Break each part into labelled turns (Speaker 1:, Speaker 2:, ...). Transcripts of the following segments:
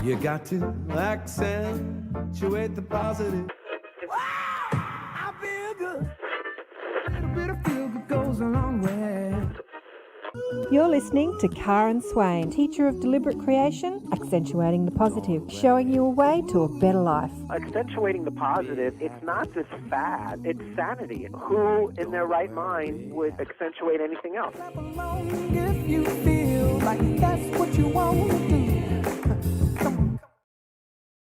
Speaker 1: You got to accentuate the positive. I feel good. A little bit of feel good goes a long way.
Speaker 2: You're listening to Karen Swain, teacher of deliberate creation, accentuating the positive, showing you a way to a better life.
Speaker 3: Accentuating the positive, it's not just fad, it's sanity. Who in their right mind would accentuate anything else?
Speaker 1: Clap along if you feel like that's what you want to do.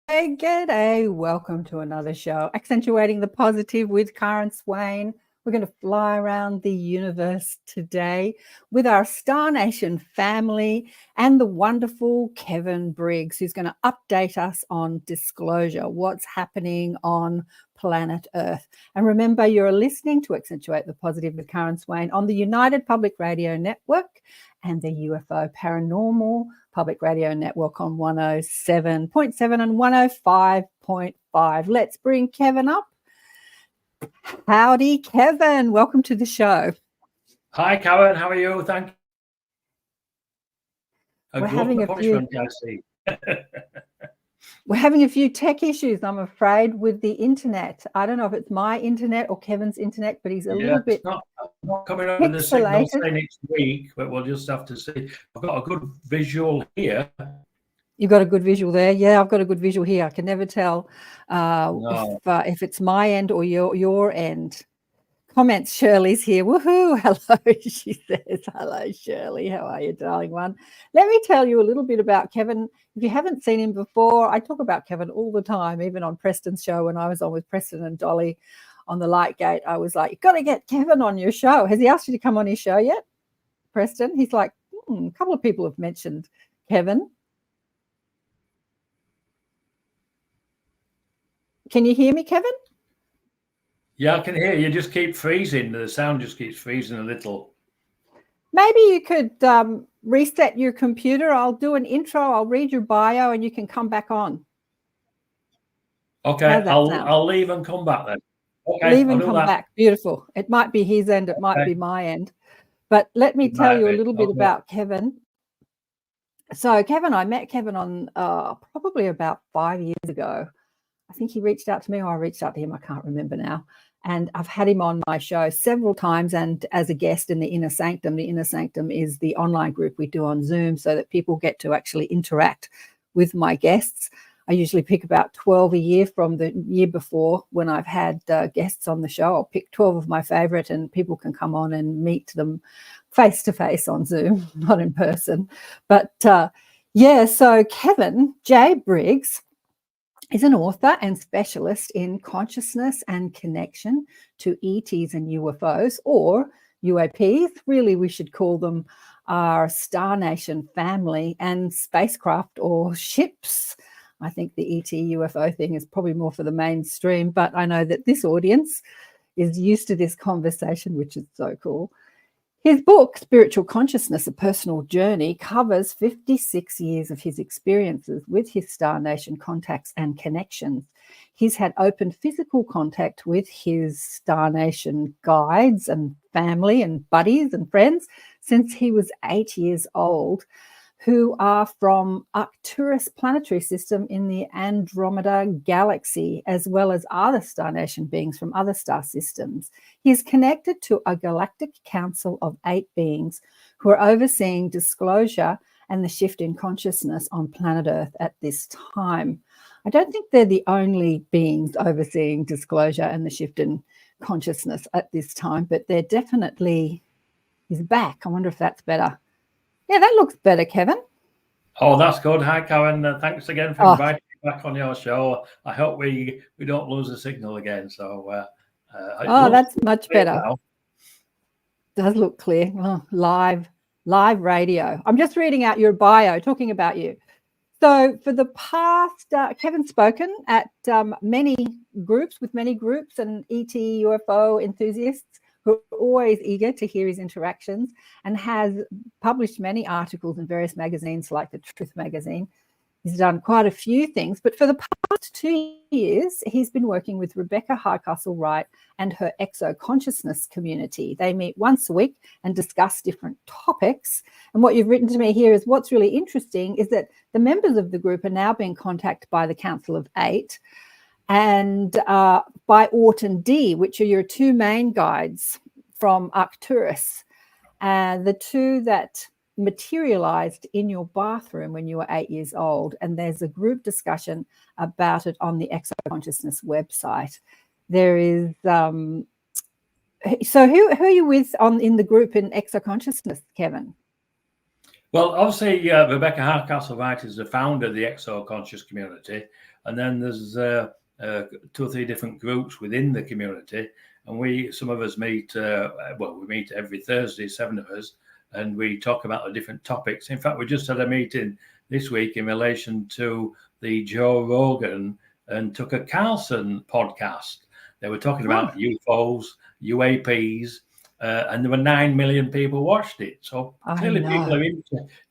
Speaker 2: Hey, g'day. Welcome to another show, Accentuating the Positive with Karen Swain. We're going to fly around the universe today with our Star Nation family and the wonderful Kevin Briggs, who's going to update us on disclosure, what's happening on planet Earth. And remember, you're listening to Accentuate the Positive with Karen Swain on the United Public Radio Network and the UFO Paranormal Public Radio Network on 107.7 and 105.5. Let's bring Kevin up. Howdy, Kevin. Welcome to the show.
Speaker 4: Hi, Karen. How are you? Thank you.
Speaker 2: We're having a few tech issues, I'm afraid, with the internet. I don't know if it's my internet or Kevin's internet, but he's a little bit
Speaker 4: not coming up with the signal saying it's weak, but we'll just have to see. I've got a good visual here.
Speaker 2: You've got a good visual there. Yeah, I've got a good visual here. I can never tell if it's my end or your end. Comments, Shirley's here. Woohoo! Hello, she says. Hello, Shirley. How are you, darling one? Let me tell you a little bit about Kevin. If you haven't seen him before, I talk about Kevin all the time, even on Preston's show when I was on with Preston and Dolly on the Light Gate. I was like, you've got to get Kevin on your show. Has he asked you to come on his show yet, Preston? He's like, a couple of people have mentioned Kevin. Can you hear me, Kevin?
Speaker 4: Yeah, I can hear you. Just keep freezing. The sound just keeps freezing a little.
Speaker 2: Maybe you could reset your computer. I'll do an intro. I'll read your bio and you can come back on.
Speaker 4: Okay, I'll leave and come back then. Okay,
Speaker 2: leave and come back. Beautiful. It might be his end. It might be my end. But let me tell you a little bit about Kevin. So Kevin, I met Kevin on probably about 5 years ago. I think he reached out to me or I reached out to him. I can't remember now. And I've had him on my show several times and as a guest in the Inner Sanctum. The Inner Sanctum is the online group we do on Zoom so that people get to actually interact with my guests. I usually pick about 12 a year from the year before when I've had guests on the show. I'll pick 12 of my favorite and people can come on and meet them face to face on Zoom, not in person. But so Kevin J Briggs is an author and specialist in consciousness and connection to ETs and UFOs, or UAPs. Really, we should call them our Star Nation family and spacecraft or ships. I think the ET UFO thing is probably more for the mainstream, but I know that this audience is used to this conversation, which is so cool. His book, Spiritual Consciousness, A Personal Journey, covers 56 years of his experiences with his Star Nation contacts and connections. He's had open physical contact with his Star Nation guides and family and buddies and friends since he was 8 years old, who are from Arcturus planetary system in the Andromeda galaxy, as well as other Star Nation beings from other star systems. He is connected to a galactic council of 8 beings who are overseeing disclosure and the shift in consciousness on planet Earth at this time. I don't think they're the only beings overseeing disclosure and the shift in consciousness at this time, but they're definitely, he's back. I wonder if that's better. Yeah, that looks better, Kevin.
Speaker 4: Oh, that's good. Hi, Karen. Thanks again for inviting me back on your show. I hope we don't lose the signal again. So,
Speaker 2: that's much better. Now. Does look clear. Oh, live radio. I'm just reading out your bio, talking about you. So, for the past, Kevin's spoken at many groups and ET UFO enthusiasts who are always eager to hear his interactions, and has published many articles in various magazines like the Truth magazine. He's done quite a few things, but for the past 2 years, he's been working with Rebecca Hardcastle-Wright and her exo-consciousness community. They meet once a week and discuss different topics. And what you've written to me here is what's really interesting is that the members of the group are now being contacted by the Council of Eight and by Orton D, which are your two main guides from Arcturus. The two that materialized in your bathroom when you were 8 years old, and there's a group discussion about it on the Exo-Consciousness website. There is so who are you with in the group in Exo-Consciousness, Kevin?
Speaker 4: Well, obviously Rebecca Hardcastle-Wright is the founder of the Exo-Conscious community, and then there's 2 or 3 different groups within the community, and some of us meet we meet every Thursday, 7 of us, and we talk about the different topics. In fact, we just had a meeting this week in relation to the Joe Rogan and Tucker Carlson podcast. They were talking about UFOs, UAPs, and there were 9 million people watched it. So clearly people are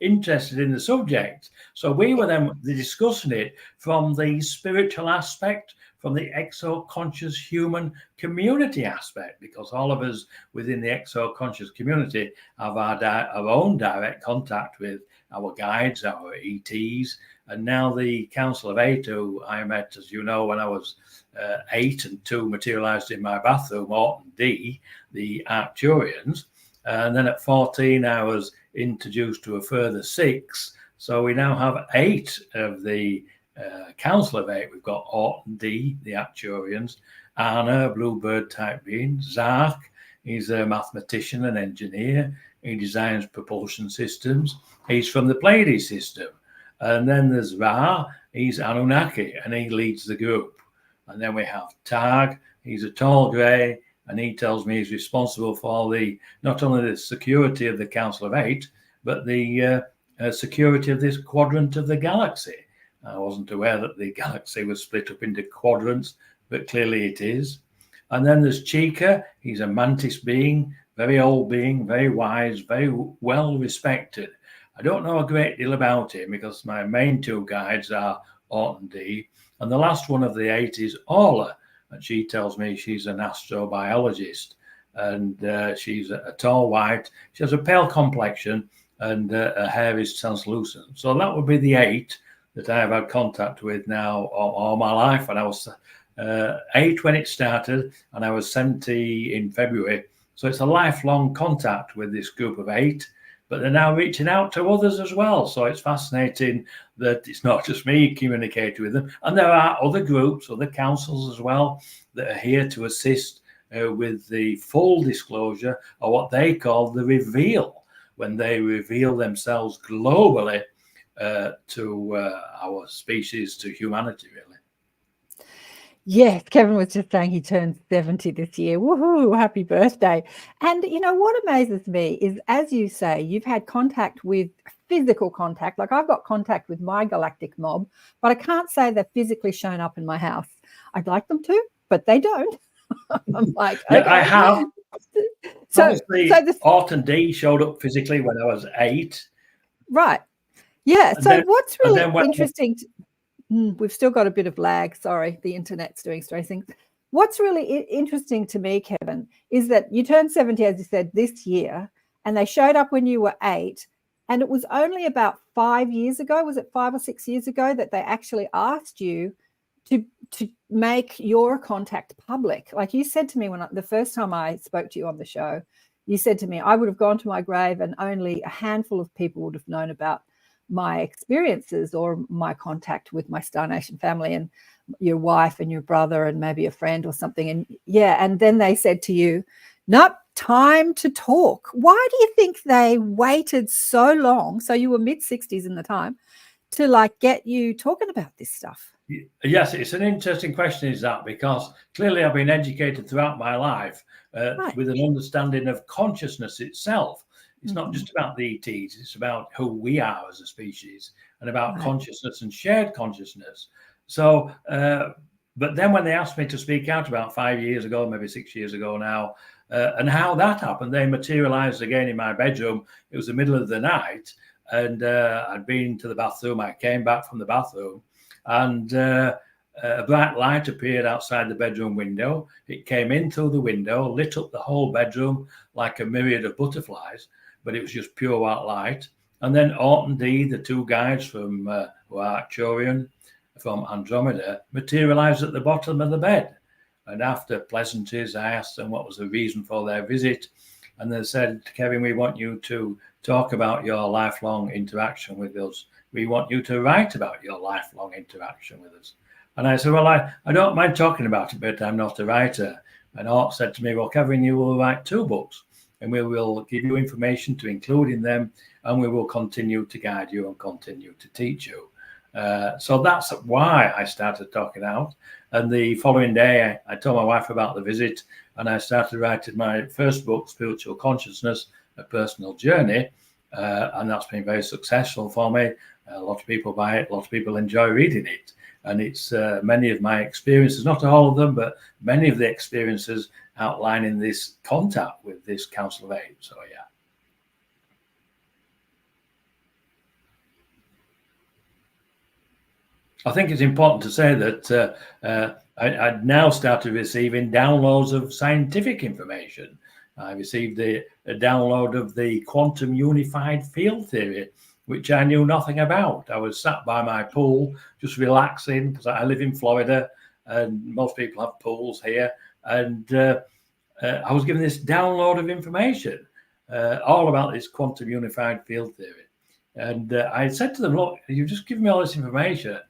Speaker 4: interested in the subject. So we were then discussing it from the spiritual aspect, from the exo-conscious human community aspect, because all of us within the exo-conscious community have our own direct contact with our guides, our ETs, and now the Council of Eight, who I met, as you know, when I was 8 and 2 materialized in my bathroom, Orton D, the Arcturians, and then at 14 I was introduced to a further 6. So we now have 8 of the Council of Eight. We've got Orton D, the Arcturians, Anna, a bluebird type being, Zark, he's a mathematician and engineer. He designs propulsion systems. He's from the Pleiades system. And then there's Ra, he's Anunnaki, and he leads the group. And then we have Tag, he's a tall grey, and he tells me he's responsible for not only the security of the Council of Eight, but the security of this quadrant of the galaxy. I wasn't aware that the galaxy was split up into quadrants, but clearly it is. And then there's Chica. He's a mantis being, very old being, very wise, very well respected. I don't know a great deal about him because my main 2 guides are Orton D. And the last one of the 8 is Orla. And she tells me she's an astrobiologist. And she's a tall white. She has a pale complexion and her hair is translucent. So that would be the 8 that I have had contact with now all my life. And I was 8 when it started, and I was 70 in February. So it's a lifelong contact with this group of 8, but they're now reaching out to others as well. So it's fascinating that it's not just me communicating with them. And there are other groups, other councils as well, that are here to assist with the full disclosure, or what they call the reveal, when they reveal themselves globally to our species, to humanity, really.
Speaker 2: Yes, Kevin was just saying he turned 70 this year. Woohoo, happy birthday. And you know what amazes me is, as you say, you've had contact with physical contact. Like I've got contact with my galactic mob, but I can't say they've physically shown up in my house. I'd like them to, but they don't. I'm like, okay.
Speaker 4: Yeah, I have.
Speaker 2: So
Speaker 4: Orton D showed up physically when I was 8.
Speaker 2: Right. Yeah.
Speaker 4: And
Speaker 2: so
Speaker 4: then,
Speaker 2: what's really interesting... we've still got a bit of lag. Sorry, the internet's doing strange things. What's really interesting to me, Kevin, is that you turned 70, as you said, this year, and they showed up when you were 8. And it was only about 5 years ago, was it 5 or 6 years ago, that they actually asked you to make your contact public. Like you said to me the first time I spoke to you on the show, you said to me, I would have gone to my grave and only a handful of people would have known about my experiences or my contact with my Star Nation family and your wife and your brother and maybe a friend or something. And and then they said to you, nope, time to talk. Why do you think they waited so long? So you were mid-60s in the time to like get you talking about this stuff.
Speaker 4: Yes, it's an interesting question, is that, because clearly I've been educated throughout my life with an understanding of consciousness itself. It's not just about the ETs, it's about who we are as a species and about consciousness and shared consciousness. So, but then when they asked me to speak out about 5 years ago, maybe 6 years ago now, And how that happened, they materialized again in my bedroom. It was the middle of the night, and I'd been to the bathroom. I came back from the bathroom, and a bright light appeared outside the bedroom window. It came in through the window, lit up the whole bedroom like a myriad of butterflies, but it was just pure white light. And then Orton D, the two guides from who are Arcturian, from Andromeda, materialized at the bottom of the bed. And after pleasantries, I asked them what was the reason for their visit. And they said, Kevin, we want you to talk about your lifelong interaction with us. We want you to write about your lifelong interaction with us. And I said, well, I don't mind talking about it, but I'm not a writer. And Art said to me, well, Kevin, you will write 2 books, and we will give you information to include in them, and we will continue to guide you and continue to teach you. So that's why I started talking out. And the following day, I told my wife about the visit, and I started writing my first book, Spiritual Consciousness, A Personal Journey. And that's been very successful for me. A lot of people buy it. A lot of people enjoy reading it. And it's many of my experiences, not all of them, but many of the experiences outlining this contact with this Council of 8. So, yeah. I think it's important to say that I'd now started receiving downloads of scientific information. I received a download of the quantum unified field theory, which I knew nothing about. I was sat by my pool, just relaxing, because I live in Florida, and most people have pools here. And I was given this download of information all about this quantum unified field theory. And I said to them, look, you've just given me all this information.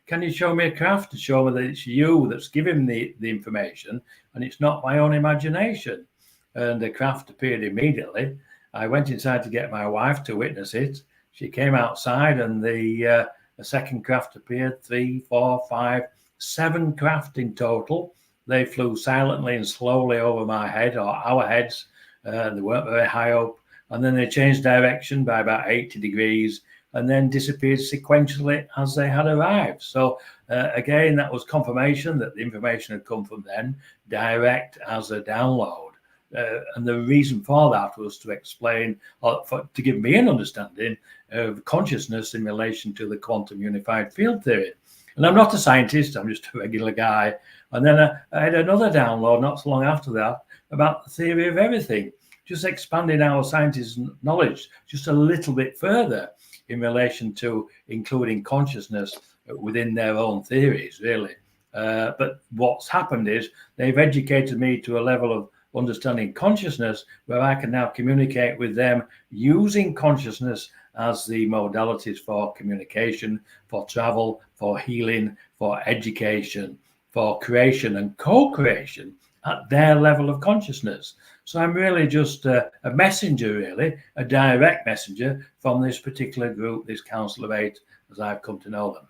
Speaker 4: Can you show me a craft to show me that it's you that's giving me the information and it's not my own imagination? And the craft appeared immediately. I went inside to get my wife to witness it. She came outside, and the second craft appeared. 3, 4, 5, 7 craft in total. They flew silently and slowly over my head, or our heads. They weren't very high up. And then they changed direction by about 80 degrees and then disappeared sequentially as they had arrived. So again, that was confirmation that the information had come from them, direct as a download. And the reason for that was to explain, or to give me an understanding of consciousness in relation to the quantum unified field theory. And I'm not a scientist, I'm just a regular guy. And then I had another download not so long after that about the theory of everything, just expanding our scientists' knowledge just a little bit further in relation to including consciousness within their own theories, really. But what's happened is they've educated me to a level of understanding consciousness where I can now communicate with them using consciousness as the modalities for communication, for travel, for healing, for education, for creation and co-creation at their level of consciousness. So I'm really just a messenger, really, a direct messenger from this particular group, this Council of 8, as I've come to know them.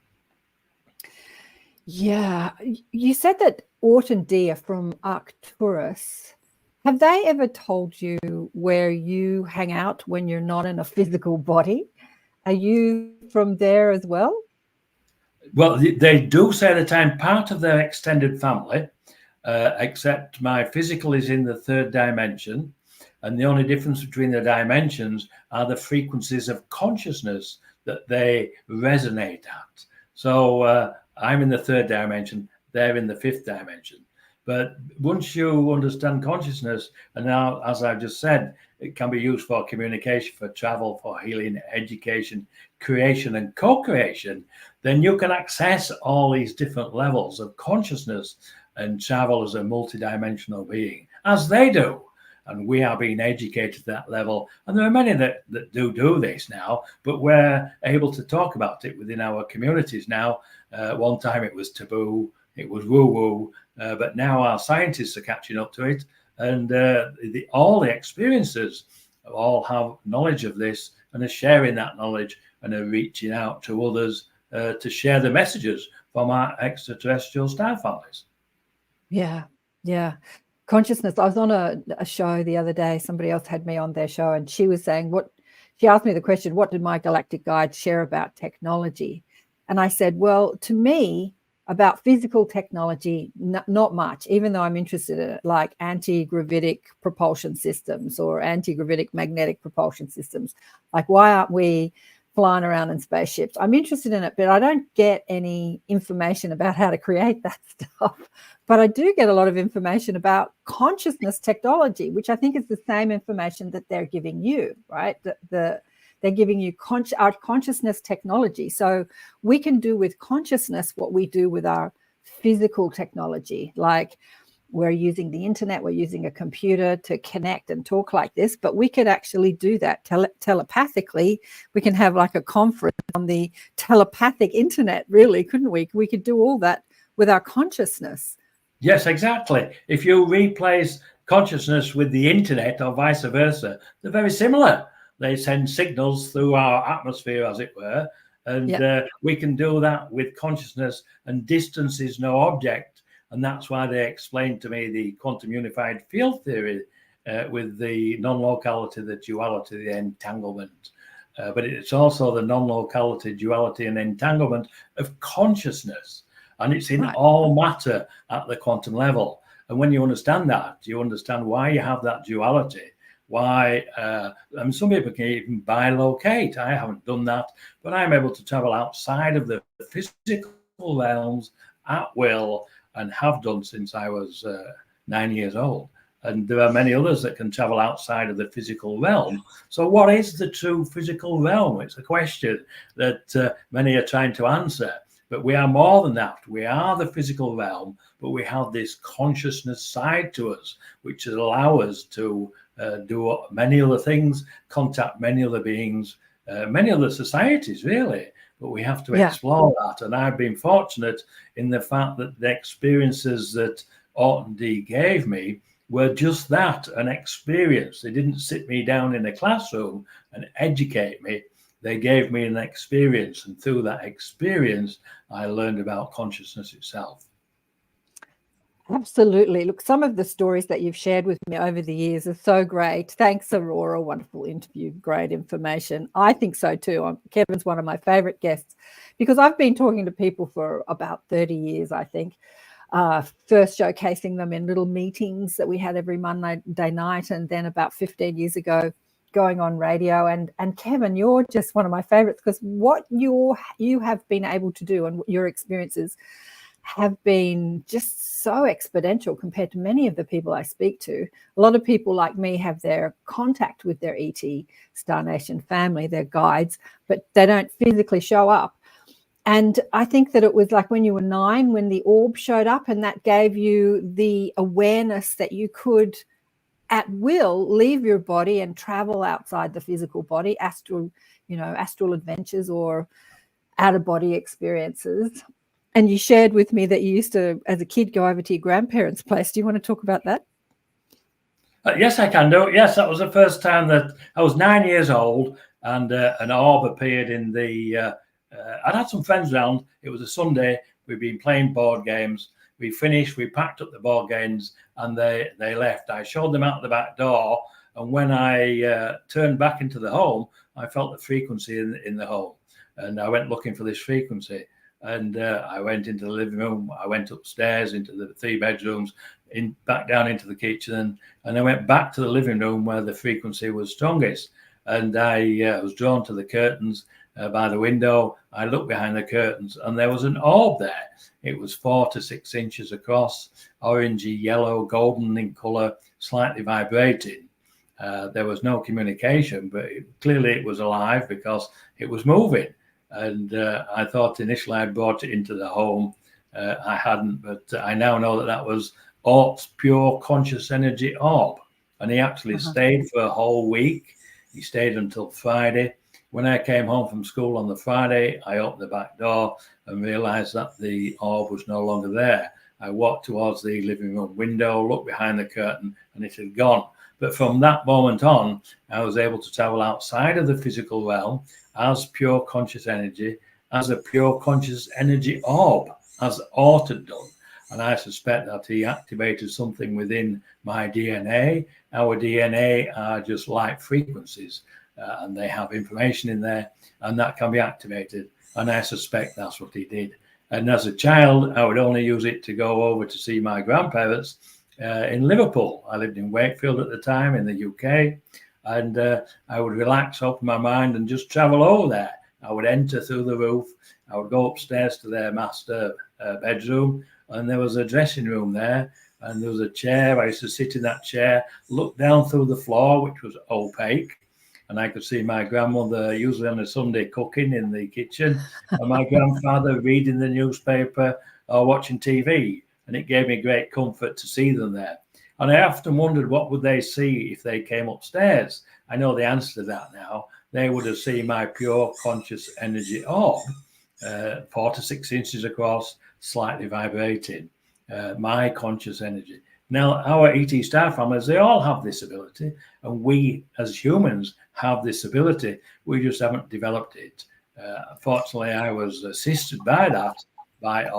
Speaker 2: Yeah, you said that Orton D are from Arcturus. Have they ever told you where you hang out when you're not in a physical body? Are you from there as well?
Speaker 4: Well, they do say that I'm part of their extended family, except my physical is in the 3rd dimension. And the only difference between the dimensions are the frequencies of consciousness that they resonate at. So I'm in the 3rd dimension, they're in the 5th dimension. But once you understand consciousness, and now, as I've just said, it can be used for communication, for travel, for healing, education, creation, and co-creation, then you can access all these different levels of consciousness and travel as a multidimensional being, as they do. And we are being educated at that level. And there are many that do this now, but we're able to talk about it within our communities now. One time it was taboo, it was woo-woo, but now our scientists are catching up to it. And all the experiences all have knowledge of this and are sharing that knowledge and are reaching out to others to share the messages from our extraterrestrial star families.
Speaker 2: Yeah, yeah. Consciousness. I was on a show the other day. Somebody else had me on their show, and she was saying, she asked me the question, what did my galactic guides share about technology? And I said, well, to me, About physical technology, not much, even though I'm interested in it, like anti-gravitic propulsion systems or anti-gravitic magnetic propulsion systems. Like, why aren't we flying around in spaceships? I'm interested in it, but I don't get any information about how to create that stuff. But I do get a lot of information about consciousness technology, which I think is the same information that they're giving you, right? They're giving you our consciousness technology. So we can do with consciousness what we do with our physical technology. Like, we're using the internet, we're using a computer to connect and talk like this, but we could actually do that telepathically. We can have like a conference on the telepathic internet, really, couldn't we? We could do all that with our consciousness.
Speaker 4: Yes, exactly. If you replace consciousness with the internet or vice versa, they're very similar. They send signals through our atmosphere, as it were, and we can do that with consciousness, and distance is no object. And that's why they explained to me the quantum unified field theory with the non-locality, the duality, the entanglement. But it's also the non-locality, duality, and entanglement of consciousness. And it's in all matter at the quantum level. And when you understand that, you understand why you have that duality. Why, some people can even bilocate. I haven't done that, but I'm able to travel outside of the physical realms at will, and have done since I was 9 years old. And there are many others that can travel outside of the physical realm. So what is the true physical realm? It's a question that many are trying to answer. But we are more than that. We are the physical realm, but we have this consciousness side to us, which allows us to do many other things, contact many other beings, many other societies, really. But we have to explore that. And I've been fortunate in the fact that the experiences that Orton D gave me were just that, an experience. They didn't sit me down in a classroom and educate me. They gave me an experience, and through that experience, I learned about consciousness itself.
Speaker 2: Absolutely. Look, some of the stories that you've shared with me over the years are so great. Thanks, Aurora. Wonderful interview. Great information. I think so too. Kevin's one of my favorite guests because I've been talking to people for about 30 years, I think. First showcasing them in little meetings that we had every Monday night, and then about 15 years ago, going on radio. And Kevin, you're just one of my favorites because what you have been able to do and your experiences have been just so exponential compared to many of the people I speak to. A lot of people like me have their contact with their ET Star Nation family, their guides, but they don't physically show up. And I think that it was like when you were 9, when the orb showed up, and that gave you the awareness that you could at will leave your body and travel outside the physical body, astral adventures or out-of-body experiences. And you shared with me that you used to, as a kid, go over to your grandparents' place. Do you want to talk about that?
Speaker 4: Yes, I can do. Yes, that was the first time that I was 9 years old, and an orb appeared in the... I'd had some friends around. It was a Sunday. We'd been playing board games. We finished, we packed up the board games, and they left. I showed them out the back door, and when I turned back into the home, I felt the frequency in the home. And I went looking for this frequency. And I went into the living room. I went upstairs into the 3 bedrooms, back down into the kitchen, and I went back to the living room where the frequency was strongest. And I was drawn to the curtains by the window. I looked behind the curtains, and there was an orb there. It was 4 to 6 inches across, orangey, yellow, golden in color, slightly vibrating. There was no communication, but clearly it was alive because it was moving. And I thought initially I'd brought it into the home. I hadn't, but I now know that was Ort's pure conscious energy orb. And he actually stayed for a whole week. He stayed until Friday. When I came home from school on the Friday, I opened the back door and realized that the orb was no longer there. I walked towards the living room window, looked behind the curtain, and it had gone. But from that moment on, I was able to travel outside of the physical realm as pure conscious energy, as a pure conscious energy orb, as Ort had done. And I suspect that he activated something within my DNA. Our DNA are just light frequencies, and they have information in there, and that can be activated. And I suspect that's what he did. And as a child, I would only use it to go over to see my grandparents in Liverpool. I lived in Wakefield at the time in the UK, and I would relax, open my mind, and just travel over there. I would enter through the roof. I would go upstairs to their master bedroom, and there was a dressing room there, and there was a chair. I used to sit in that chair, look down through the floor, which was opaque, and I could see my grandmother, usually on a Sunday, cooking in the kitchen, and my grandfather reading the newspaper or watching TV. And it gave me great comfort to see them there. And I often wondered, what would they see if they came upstairs? I know the answer to that now. They would have seen my pure conscious energy orb, 4 to 6 inches across, slightly vibrating, my conscious energy. Now, our ET star families, they all have this ability, and we as humans have this ability. We just haven't developed it. Fortunately, I was assisted by that, by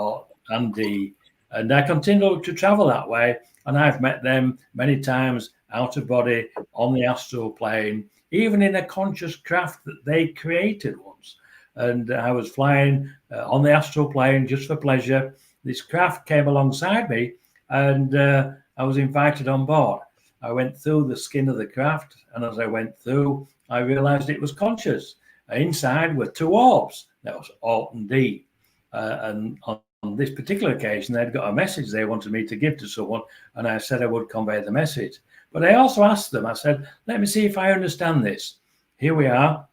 Speaker 4: Andy, and I continue to travel that way. And I've met them many times out of body, on the astral plane, even in a conscious craft that they created once. And I was flying on the astral plane just for pleasure. This craft came alongside me, and I was invited on board. I went through the skin of the craft, and as I went through, I realized it was conscious. Inside were 2 orbs. That was Alt and D. And on this particular occasion, they'd got a message they wanted me to give to someone, and I said I would convey the message. But I also asked them, I said, let me see if I understand this. Here we are,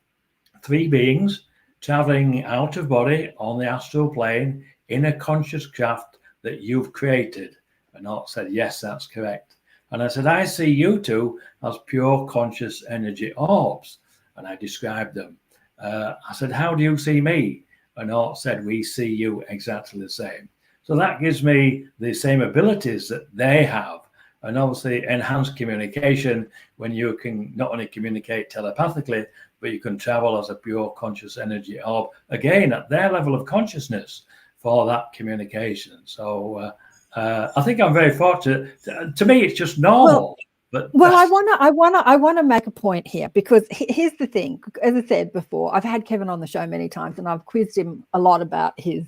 Speaker 4: 3 beings traveling out of body on the astral plane in a conscious craft that you've created. And Alt said, yes, that's correct. And I said, I see you 2 as pure conscious energy orbs. And I described them. I said, how do you see me? And Alt said, we see you exactly the same. So that gives me the same abilities that they have. And obviously enhanced communication, when you can not only communicate telepathically, but you can travel as a pure conscious energy orb, again, at their level of consciousness for that communication. So I think I'm very fortunate. To me, it's just normal.
Speaker 2: Well, I want to make a point here, because here's the thing. As I said before, I've had Kevin on the show many times, and I've quizzed him a lot about his,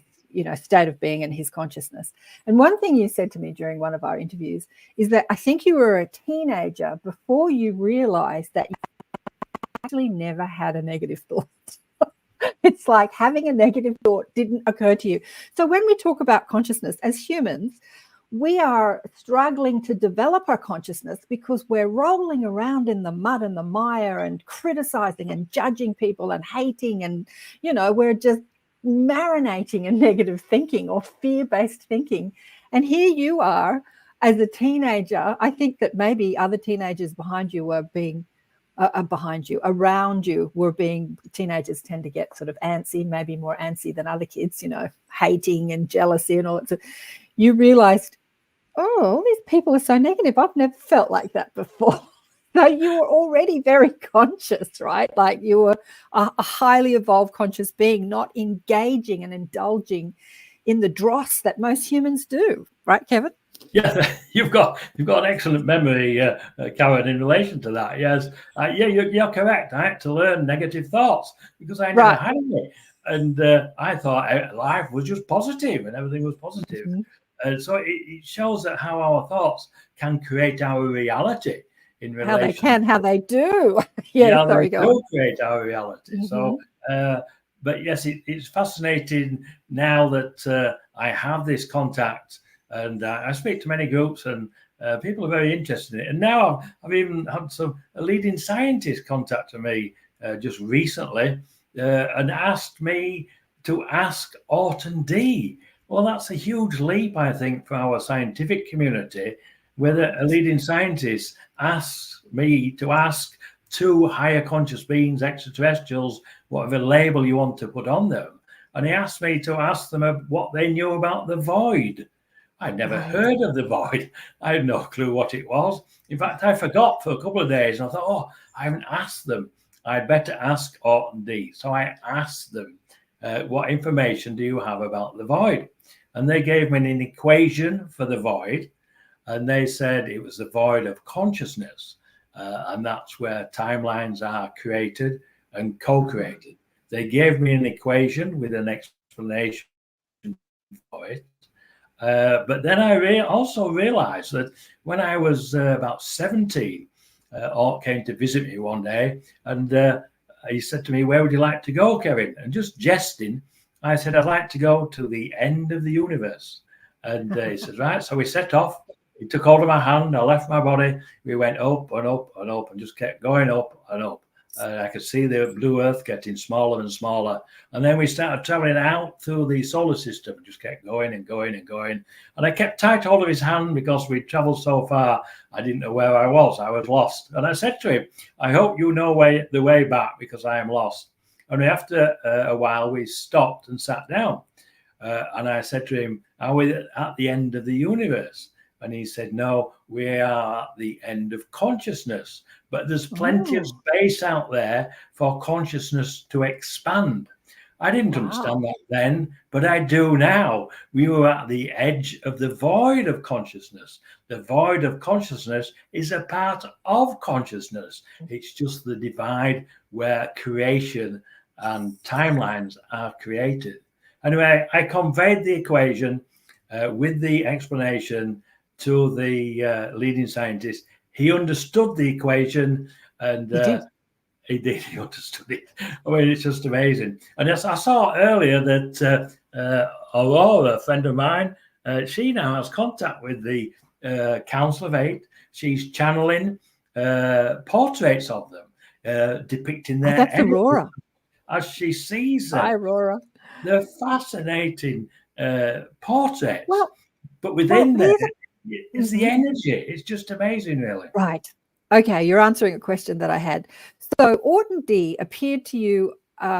Speaker 2: state of being and his consciousness. And one thing you said to me during one of our interviews is that I think you were a teenager before you realized that you actually never had a negative thought. It's like having a negative thought didn't occur to you. So when we talk about consciousness as humans, we are struggling to develop our consciousness because we're rolling around in the mud and the mire and criticizing and judging people and hating, and we're just marinating in negative thinking or fear-based thinking. And here you are as a teenager. I think that maybe other teenagers around you were being, teenagers tend to get sort of antsy, maybe more antsy than other kids, hating and jealousy and all that. So you realized, oh, all these people are so negative. I've never felt like that before. So you were already very conscious, right? Like you were a highly evolved conscious being, not engaging and indulging in the dross that most humans do, right, Kevin?
Speaker 4: Yeah, you've got an excellent memory, Karen, in relation to that. Yes, you're correct. I had to learn negative thoughts because I never had any, and I thought life was just positive and everything was positive. And so it shows that how our thoughts can create our reality in relation.
Speaker 2: How they do.
Speaker 4: They do create our reality. So, but yes, it's fascinating now that I have this contact, and I speak to many groups, and people are very interested in it. And now I've even had a leading scientist contact me just recently and asked me to ask Orton D. Well, that's a huge leap, I think, for our scientific community, whether a leading scientist asks me to ask 2 higher conscious beings, extraterrestrials, whatever label you want to put on them. And he asked me to ask them what they knew about the void. I'd never heard of the void. I had no clue what it was. In fact, I forgot for a couple of days. And I thought, I haven't asked them. I'd better ask Orton D. So I asked them, what information do you have about the void? And they gave me an equation for the void. And they said it was the void of consciousness. And that's where timelines are created and co-created. They gave me an equation with an explanation for it. But then I also realized that when I was about 17, Art came to visit me one day, and he said to me, "Where would you like to go, Kevin?" And just jesting, I said, "I'd like to go to the end of the universe." And he said, "Right." So we set off. He took hold of my hand. I left my body. We went up and up and up and just kept going up and up. I could see the blue Earth getting smaller and smaller. And then we started traveling out through the solar system and just kept going and going and going. And I kept tight hold of his hand because we traveled so far. I didn't know where I was. I was lost. And I said to him, "I hope you know the way back because I am lost." And after a while, we stopped and sat down. And I said to him, "Are we at the end of the universe?" And he said, "No, we are at the end of consciousness. But there's plenty of space out there for consciousness to expand." I didn't understand that then, but I do now. We were at the edge of the void of consciousness. The void of consciousness is a part of consciousness. It's just the divide where creation and timelines are created. Anyway, I conveyed the equation with the explanation to the leading scientist. He understood the equation, and he understood it. I mean, it's just amazing. And as I saw earlier that Aurora, a friend of mine, she now has contact with the Council of Eight. She's channeling portraits of them, depicting their
Speaker 2: that's
Speaker 4: energy
Speaker 2: Aurora.
Speaker 4: As she sees them.
Speaker 2: Hi, Aurora.
Speaker 4: They're fascinating portraits.
Speaker 2: Well,
Speaker 4: but within there is the energy. It's just amazing, really.
Speaker 2: Right. Okay, you're answering a question that I had. So Orton D appeared to you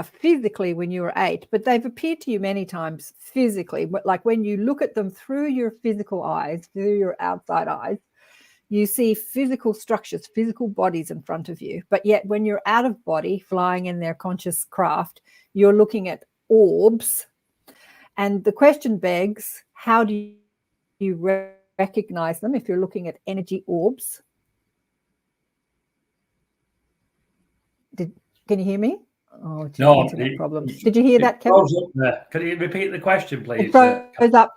Speaker 2: physically when you were 8, but they've appeared to you many times physically. Like when you look at them through your physical eyes, through your outside eyes, you see physical structures, physical bodies in front of you. But yet when you're out of body, flying in their conscious craft, you're looking at orbs. And the question begs, how do you recognize them if you're looking at energy orbs? Can you hear me? Oh,
Speaker 4: no,
Speaker 2: internet problems. Did you hear that, Kevin?
Speaker 4: Can you repeat the question, please?
Speaker 2: It goes up.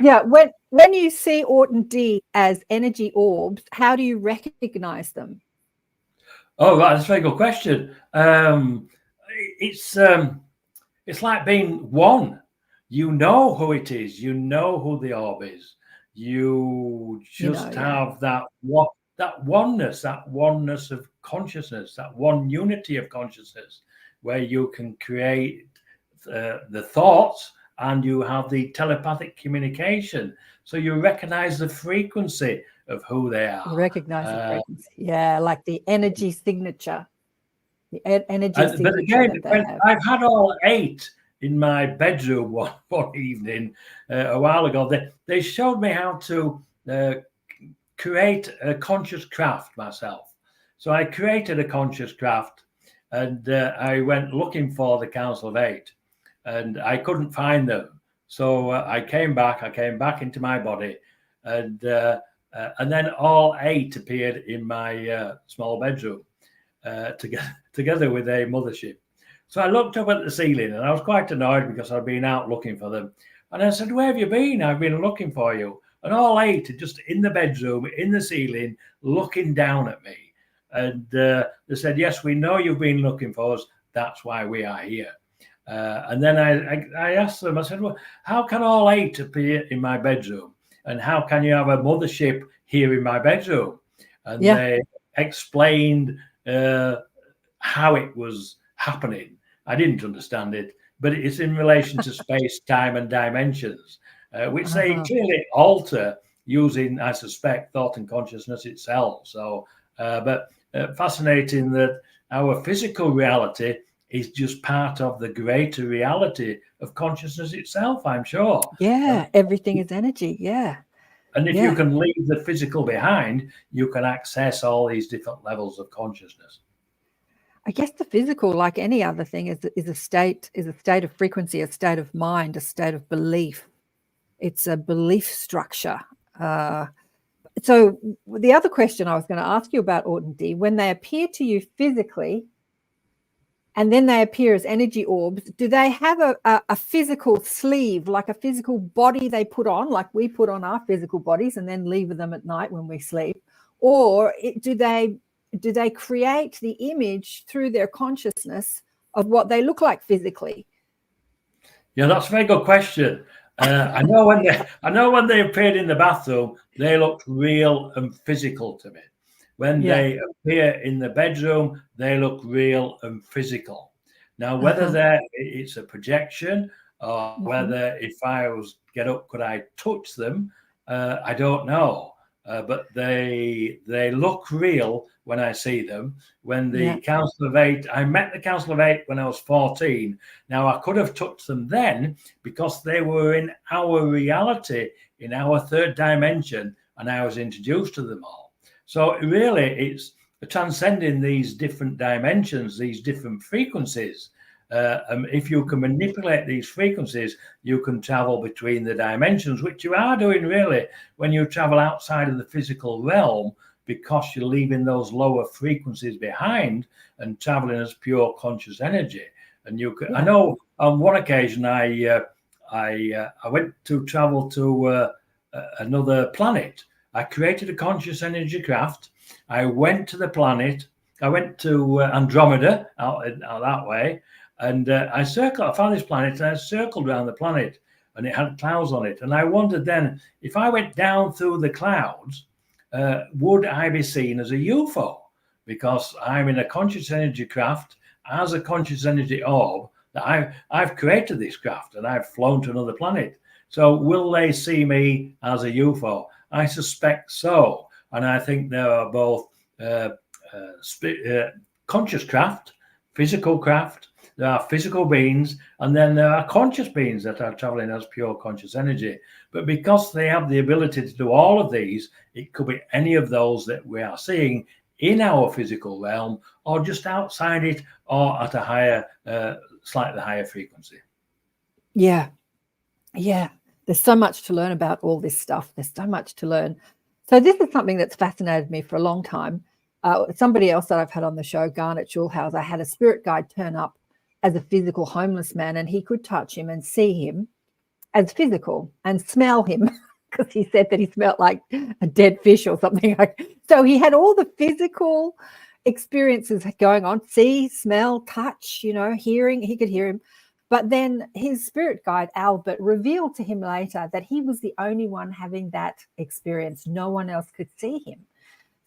Speaker 2: Yeah, when you see Orton D as energy orbs, how do you recognize them?
Speaker 4: Oh, right, that's a very good question. It's like being one. You know who it is. You know who the orb is. You just have that oneness of consciousness, that one unity of consciousness, where you can create the thoughts and you have the telepathic communication. So you recognize the frequency of who they are.
Speaker 2: You recognize the frequency. Yeah, like the energy signature. The energy signature.
Speaker 4: But again, I've had all 8 in my bedroom one evening a while ago. They showed me how to create a conscious craft myself. So I created a conscious craft, and I went looking for the Council of 8, and I couldn't find them. So I came back into my body, and then all 8 appeared in my small bedroom together with a mothership. So I looked up at the ceiling, and I was quite annoyed because I'd been out looking for them. And I said, "Where have you been? I've been looking for you." And all 8 are just in the bedroom, in the ceiling, looking down at me. And they said, "Yes, we know you've been looking for us. That's why we are here." And then I asked them, I said, "Well, how can all 8 appear in my bedroom? And how can you have a mothership here in my bedroom?" And they explained how it was happening. I didn't understand it, but it's in relation to space, time, and dimensions, which they clearly alter using, I suspect, thought and consciousness itself. So, but fascinating that our physical reality is just part of the greater reality of consciousness itself, I'm sure.
Speaker 2: Yeah, everything is energy. Yeah.
Speaker 4: And if you can leave the physical behind, you can access all these different levels of consciousness.
Speaker 2: I guess the physical, like any other thing, is a state of frequency, a state of mind, a state of belief. It's a belief structure. So the other question I was going to ask you about Orton D, when they appear to you physically, and then they appear as energy orbs. Do they have a physical sleeve, like a physical body they put on, like we put on our physical bodies and then leave them at night when we sleep? Or do they create the image through their consciousness of what they look like physically?
Speaker 4: Yeah, that's a very good question. I know when they appeared in the bathroom, they looked real and physical to me. When they appear in the bedroom, they look real and physical. Now, whether it's a projection or whether if I was get up, could I touch them? I don't know. But they look real when I see them. When the Council of Eight, I met the Council of Eight when I was 14. Now, I could have touched them then because they were in our reality, in our third dimension, and I was introduced to them all. So really, it's transcending these different dimensions, these different frequencies. If you can manipulate these frequencies, you can travel between the dimensions, which you are doing really when you travel outside of the physical realm, because you're leaving those lower frequencies behind and traveling as pure conscious energy. And you can, I know on one occasion I went to travel to another planet. I created a conscious energy craft. I went to the planet. I went to Andromeda out that way. And I found this planet and I circled around the planet and it had clouds on it. And I wondered then, if I went down through the clouds, would I be seen as a UFO? Because I'm in a conscious energy craft as a conscious energy orb that I've created this craft and I've flown to another planet. So will they see me as a UFO? I suspect so. And I think there are both conscious craft, physical craft, there are physical beings, and then there are conscious beings that are traveling as pure conscious energy. But because they have the ability to do all of these, it could be any of those that we are seeing in our physical realm, or just outside it, or at a higher, slightly higher frequency.
Speaker 2: Yeah. There's so much to learn about all this stuff. There's so much to learn. So this is something that's fascinated me for a long time. Somebody else that I've had on the show, Garnet Schulhouse, I had a spirit guide turn up as a physical homeless man, and he could touch him and see him as physical and smell him because he said that he smelled like a dead fish or something. So he had all the physical experiences going on, see, smell, touch, hearing, he could hear him. But then his spirit guide, Albert, revealed to him later that he was the only one having that experience. No one else could see him.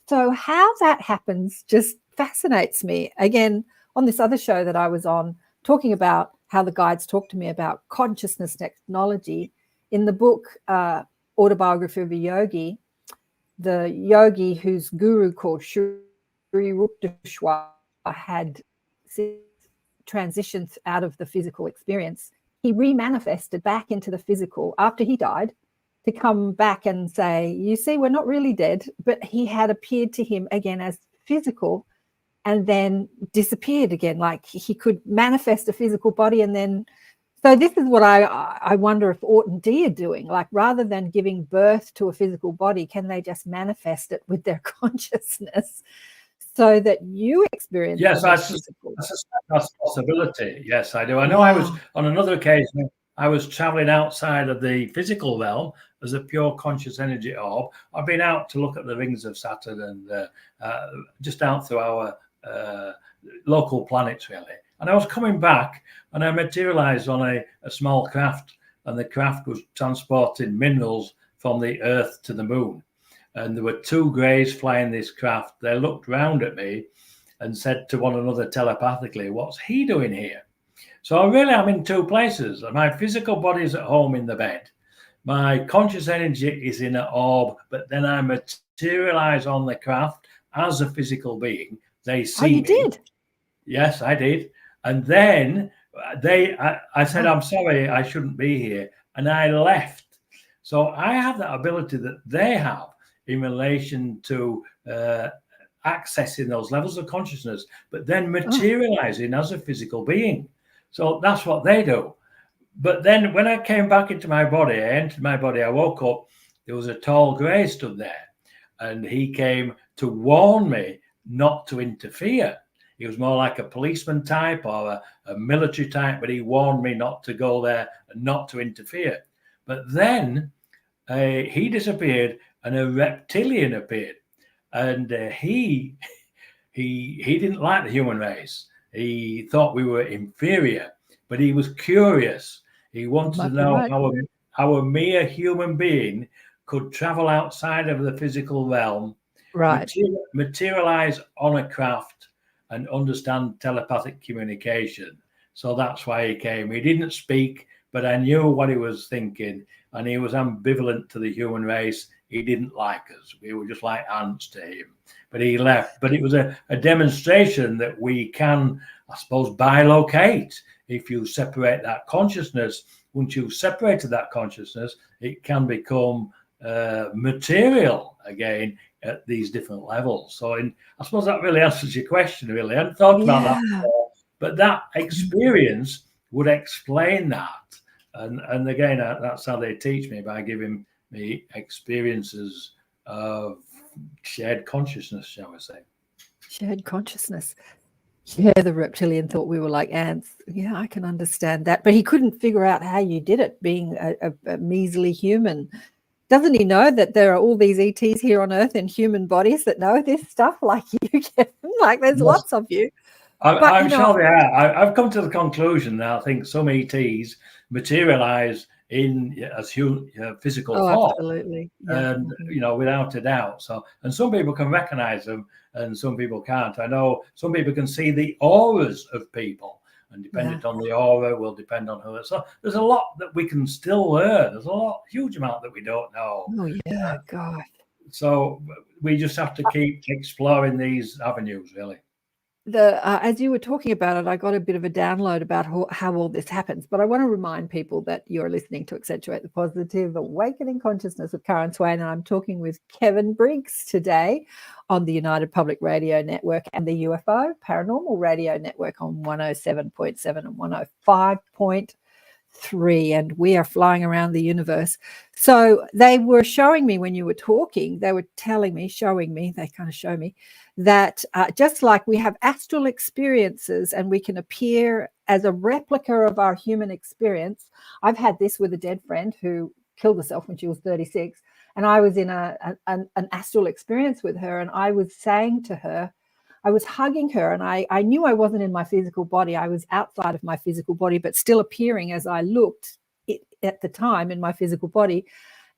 Speaker 2: So how that happens just fascinates me. Again, on this other show that I was on, talking about how the guides talk to me about consciousness technology, in the book Autobiography of a Yogi, the yogi whose guru called Sri Rukteshwar had transitions out of the physical experience. He remanifested back into the physical after he died to come back and say, you see, we're not really dead, but he had appeared to him again as physical and then disappeared again. Like he could manifest a physical body and then, so this is what I wonder if Orton D are doing, like rather than giving birth to a physical body, can they just manifest it with their consciousness so that you experience?
Speaker 4: Yes, that's a possibility. Yes, I do. I know. I was on another occasion, I was traveling outside of the physical realm as a pure conscious energy orb. I've been out to look at the rings of Saturn and just out through our local planets, really. And I was coming back and I materialized on a small craft, and the craft was transporting minerals from the Earth to the moon. And there were two greys flying this craft. They looked round at me and said to one another telepathically, "What's he doing here?" So really, I'm in two places. My physical body is at home in the bed. My conscious energy is in an orb, but then I materialize on the craft as a physical being. They see me.
Speaker 2: You did?
Speaker 4: Yes, I did. And then I said, "I'm sorry, I shouldn't be here." And I left. So I have that ability that they have in relation to accessing those levels of consciousness, but then materializing as a physical being. So that's what they do. But then when I came back into my body, I entered my body, I woke up, there was a tall grey stood there. And he came to warn me not to interfere. He was more like a policeman type or a military type, but he warned me not to go there and not to interfere. But then he disappeared and a reptilian appeared, and he didn't like the human race. He thought we were inferior, but he was curious. He wanted to know how a mere human being could travel outside of the physical realm, materialize on a craft, and understand telepathic communication. So that's why he came. He didn't speak, but I knew what he was thinking, and he was ambivalent to the human race. He didn't like us. We were just like ants to him. But he left. But it was a demonstration that we can, I suppose, bilocate. If you separate that consciousness, once you've separated that consciousness, it can become material again at these different levels. So I suppose that really answers your question, really. I hadn't thought about that before, but that experience would explain that. And again, that's how they teach me, by giving me experiences of shared consciousness, shall we say.
Speaker 2: Shared consciousness. Yeah, the reptilian thought we were like ants. Yeah, I can understand that. But he couldn't figure out how you did it, being a measly human. Doesn't he know that there are all these ETs here on Earth in human bodies that know this stuff like you, Kevin? Like there's lots of you.
Speaker 4: I'm sure they are. I've come to the conclusion that I think some ETs materialize as physical form.
Speaker 2: Absolutely. Yeah.
Speaker 4: And without a doubt. So, and some people can recognize them and some people can't. I know some people can see the auras of people, and depending on the aura will depend on who. So there's a lot that we can still learn. There's huge amount that we don't know.
Speaker 2: Oh yeah, God.
Speaker 4: So we just have to keep exploring these avenues, really.
Speaker 2: As you were talking about it, I got a bit of a download about how all this happens. But I want to remind people that you're listening to Accentuate the Positive Awakening Consciousness with Karen Swain, and I'm talking with Kevin Briggs today on the United Public Radio Network and the UFO Paranormal Radio Network on 107.7 and 105.3, and we are flying around the universe. So they were showing me when you were talking, they were showing me that just like we have astral experiences and we can appear as a replica of our human experience. I've had this with a dead friend who killed herself when she was 36, and I was in an astral experience with her, and I was saying to her, I was hugging her, and I knew I wasn't in my physical body. I was outside of my physical body, but still appearing as I looked at the time in my physical body.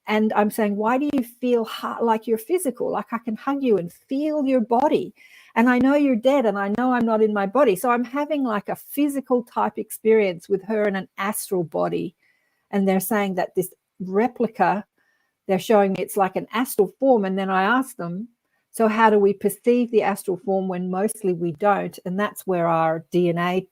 Speaker 2: And I'm saying, why do you feel like you're physical? Like I can hug you and feel your body. And I know you're dead and I know I'm not in my body. So I'm having like a physical type experience with her in an astral body. And they're saying that this replica, they're showing me it's like an astral form. And then I asked them, so how do we perceive the astral form when mostly we don't? And that's where our DNA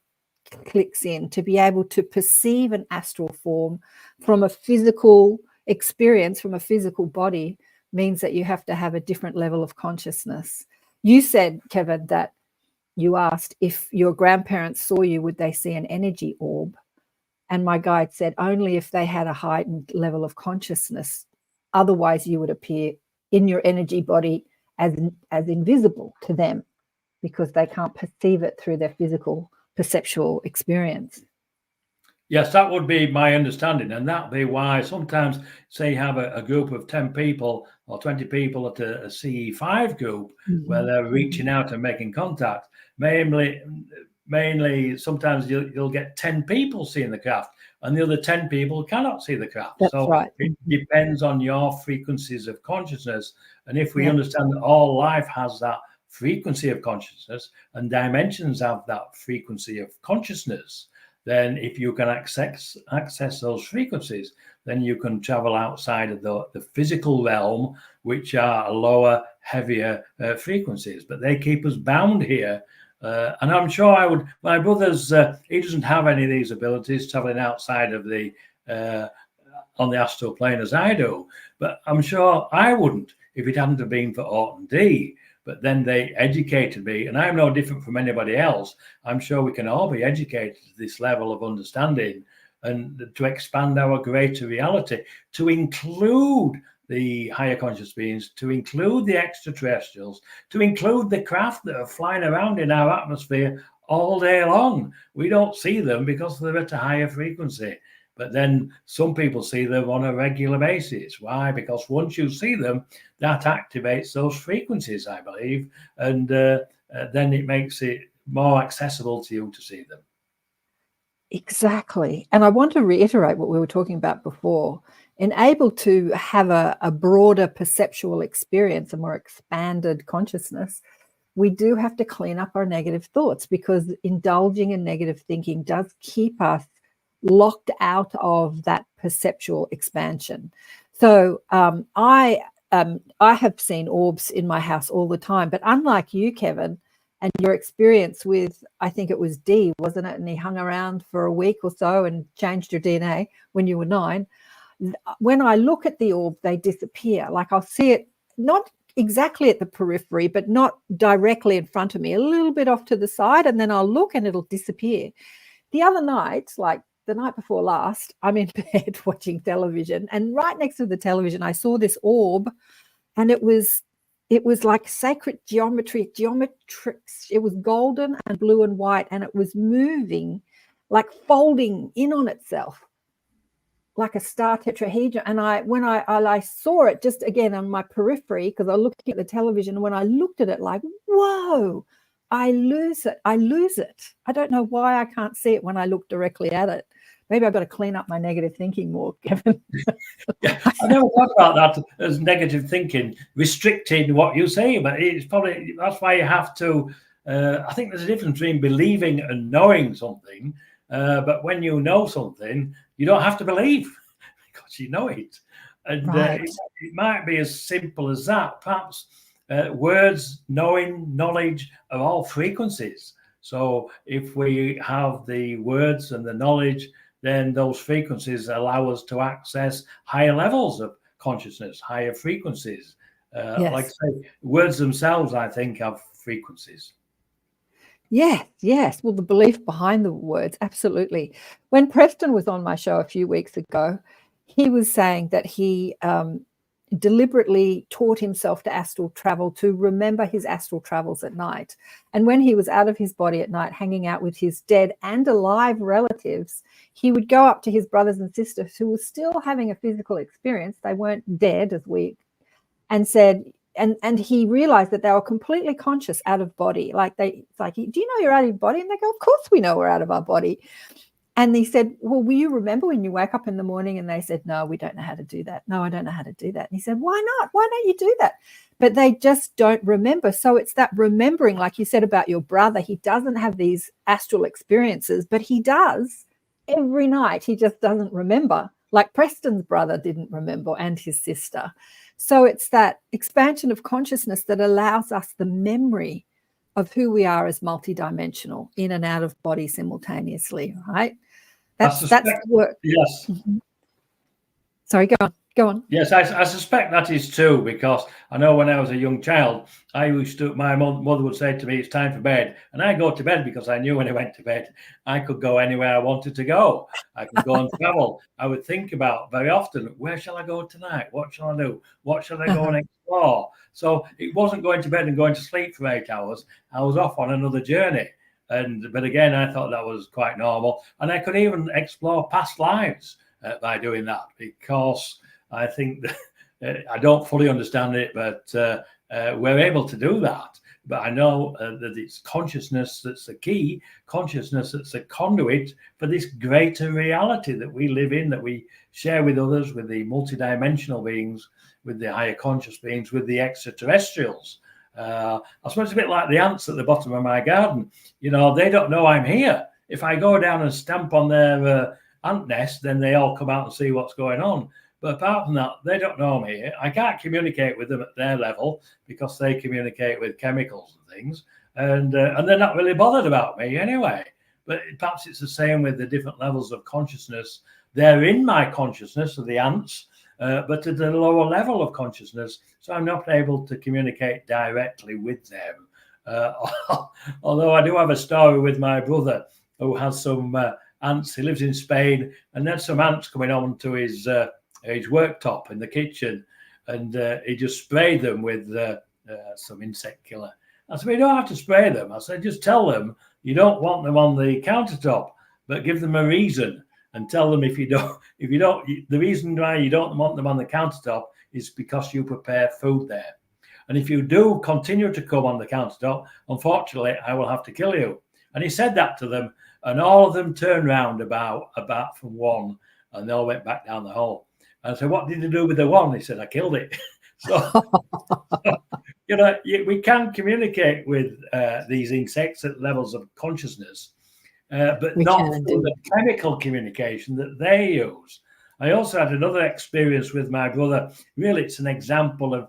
Speaker 2: clicks in, to be able to perceive an astral form from a physical experience, from a physical body, means that you have to have a different level of consciousness. You said, Kevin, that you asked if your grandparents saw you, would they see an energy orb? And my guide said only if they had a heightened level of consciousness. Otherwise, you would appear in your energy body as invisible to them because they can't perceive it through their physical perceptual experience.
Speaker 4: Yes, that would be my understanding, and that'd be why sometimes, say, you have a group of 10 people or 20 people at a CE5 group where they're reaching out and making contact. Mainly, sometimes you'll get 10 people seeing the craft, and the other 10 people cannot see the craft.
Speaker 2: That's
Speaker 4: so
Speaker 2: right.
Speaker 4: It depends on your frequencies of consciousness, and if we understand that all life has that frequency of consciousness and dimensions have that frequency of consciousness, then if you can access those frequencies, then you can travel outside of the physical realm, which are lower, heavier frequencies. But they keep us bound here. And I'm sure my brother's, he doesn't have any of these abilities traveling outside of on the astral plane as I do. But I'm sure I wouldn't if it hadn't have been for Orton D. But then they educated me, and I'm no different from anybody else. I'm sure we can all be educated to this level of understanding and to expand our greater reality, to include the higher conscious beings, to include the extraterrestrials, to include the craft that are flying around in our atmosphere all day long. We don't see them because they're at a higher frequency. But then some people see them on a regular basis. Why? Because once you see them, that activates those frequencies, I believe, and then it makes it more accessible to you to see them.
Speaker 2: Exactly. And I want to reiterate what we were talking about before. In able to have a broader perceptual experience, a more expanded consciousness, we do have to clean up our negative thoughts, because indulging in negative thinking does keep us locked out of that perceptual expansion. So I have seen orbs in my house all the time, but unlike you, Kevin, and your experience with, I think it was D, wasn't it? And he hung around for a week or so and changed your DNA when you were 9. When I look at the orb, they disappear. Like I'll see it not exactly at the periphery, but not directly in front of me, a little bit off to the side, and then I'll look and it'll disappear. The other night, like the night before last, I'm in bed watching television, and right next to the television, I saw this orb, and it was like sacred geometrics. It was golden and blue and white, and it was moving, like folding in on itself, like a star tetrahedron. And when I saw it just again on my periphery, because I was looking at the television, and when I looked at it, like, whoa, I lose it. I don't know why I can't see it when I look directly at it. Maybe I've got to clean up my negative thinking more, Kevin.
Speaker 4: Yeah, I never thought about that as negative thinking, restricting what you say, but it's probably, that's why you have to, I think there's a difference between believing and knowing something, but when you know something, you don't have to believe because you know it. And
Speaker 2: Right.
Speaker 4: It might be as simple as that. Perhaps words, knowing, knowledge are all frequencies. So if we have the words and the knowledge, then those frequencies allow us to access higher levels of consciousness, higher frequencies.
Speaker 2: Yes.
Speaker 4: Like I say, words themselves, I think, have frequencies.
Speaker 2: Yes. Well, the belief behind the words, absolutely. When Preston was on my show a few weeks ago, he was saying that he deliberately taught himself to astral travel, to remember his astral travels at night. And when he was out of his body at night, hanging out with his dead and alive relatives, he would go up to his brothers and sisters who were still having a physical experience. They weren't dead as we, and said, and he realized that they were completely conscious out of body. Like it's like, do you know you're out of your body? And they go, of course we know we're out of our body. And he said, well, will you remember when you wake up in the morning? And they said, no, we don't know how to do that. No, I don't know how to do that. And he said, why not? Why don't you do that? But they just don't remember. So it's that remembering, like you said about your brother. He doesn't have these astral experiences, but he does every night. He just doesn't remember, like Preston's brother didn't remember, and his sister. So it's that expansion of consciousness that allows us the memory of who we are as multidimensional, in and out of body simultaneously, right? That's the work.
Speaker 4: Yes.
Speaker 2: Mm-hmm. Sorry, go on.
Speaker 4: Yes, I suspect that is true, because I know when I was a young child, my mother would say to me, it's time for bed. And I go to bed because I knew when I went to bed, I could go anywhere I wanted to go. I could go and travel. I would think about very often, where shall I go tonight? What shall I do? What shall I go and explore? So it wasn't going to bed and going to sleep for 8 hours. I was off on another journey. But again, I thought that was quite normal. And I could even explore past lives by doing that, because I think that, I don't fully understand it, but we're able to do that. But I know that it's consciousness that's the key, consciousness that's a conduit for this greater reality that we live in, that we share with others, with the multidimensional beings, with the higher conscious beings, with the extraterrestrials. I suppose it's a bit like the ants at the bottom of my garden. You know, they don't know I'm here. If I go down and stamp on their ant nest, then they all come out and see what's going on. But apart from that, they don't know I'm here. I can't communicate with them at their level because they communicate with chemicals and things. And they're not really bothered about me anyway. But perhaps it's the same with the different levels of consciousness. They're in my consciousness, of the ants, but at a lower level of consciousness. So I'm not able to communicate directly with them. Although I do have a story with my brother who has some ants. He lives in Spain, and there's some ants coming on to his worktop in the kitchen. and he just sprayed them with some insect killer. I said, "You don't have to spray them." I said, "Just tell them you don't want them on the countertop, but give them a reason and tell them if you don't, the reason why you don't want them on the countertop is because you prepare food there. And if you do continue to come on the countertop, unfortunately, I will have to kill you." And he said that to them, and all of them turned round about from one, and they all went back down the hole. And I said, "What did you do with the one?" He said, "I killed it." So, we can communicate with these insects at levels of consciousness, but not through the chemical communication that they use. I also had another experience with my brother. Really, it's an example of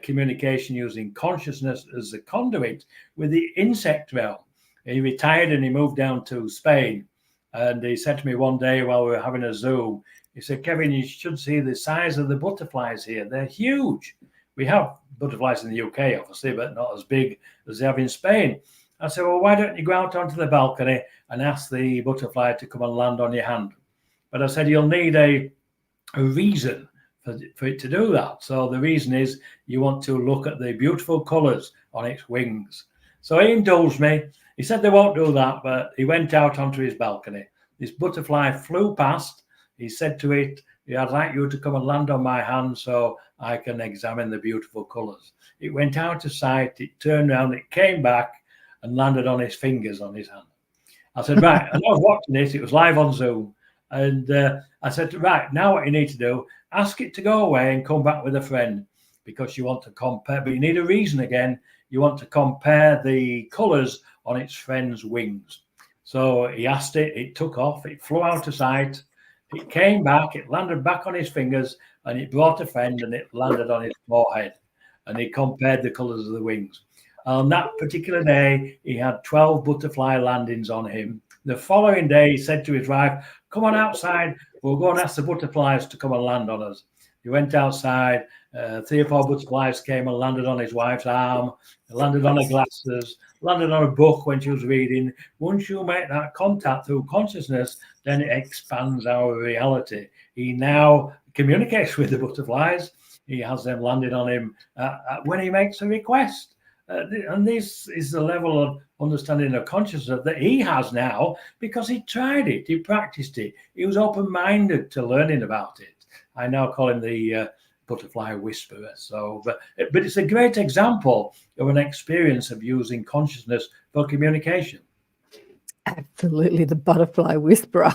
Speaker 4: communication using consciousness as a conduit with the insect realm. He retired and he moved down to Spain. And he said to me one day while we were having a Zoom, he said, "Kevin, you should see the size of the butterflies here. They're huge. We have butterflies in the UK, obviously, but not as big as they have in Spain." I said, "Well, why don't you go out onto the balcony and ask the butterfly to come and land on your hand?" But I said, "You'll need a reason for it to do that. So the reason is you want to look at the beautiful colors on its wings." So he indulged me. He said they won't do that, but he went out onto his balcony. This butterfly flew past. He said to it, "I'd like you to come and land on my hand so I can examine the beautiful colors." It went out of sight. It turned around. It came back and landed on his fingers on his hand. I said, "Right." And I was watching this. It was live on Zoom. And I said, "Right, now what you need to do, ask it to go away and come back with a friend, because you want to compare, but you need a reason again. You want to compare the colors on its friend's wings." So he asked it, it took off, it flew out of sight, it came back, it landed back on his fingers, and it brought a friend and it landed on his forehead. And he compared the colors of the wings. On that particular day, he had 12 butterfly landings on him. The following day, he said to his wife, "Come on outside, we'll go and ask the butterflies to come and land on us." He went outside, 3 or 4 butterflies came and landed on his wife's arm, landed on her glasses, landed on a book when she was reading. Once you make that contact through consciousness, then it expands our reality. He now communicates with the butterflies. He has them landed on him when he makes a request. And this is the level of understanding of consciousness that he has now, because he tried it, he practiced it, he was open-minded to learning about it. I now call him the butterfly whisperer. So, but it's a great example of an experience of using consciousness for communication.
Speaker 2: Absolutely, the butterfly whisperer.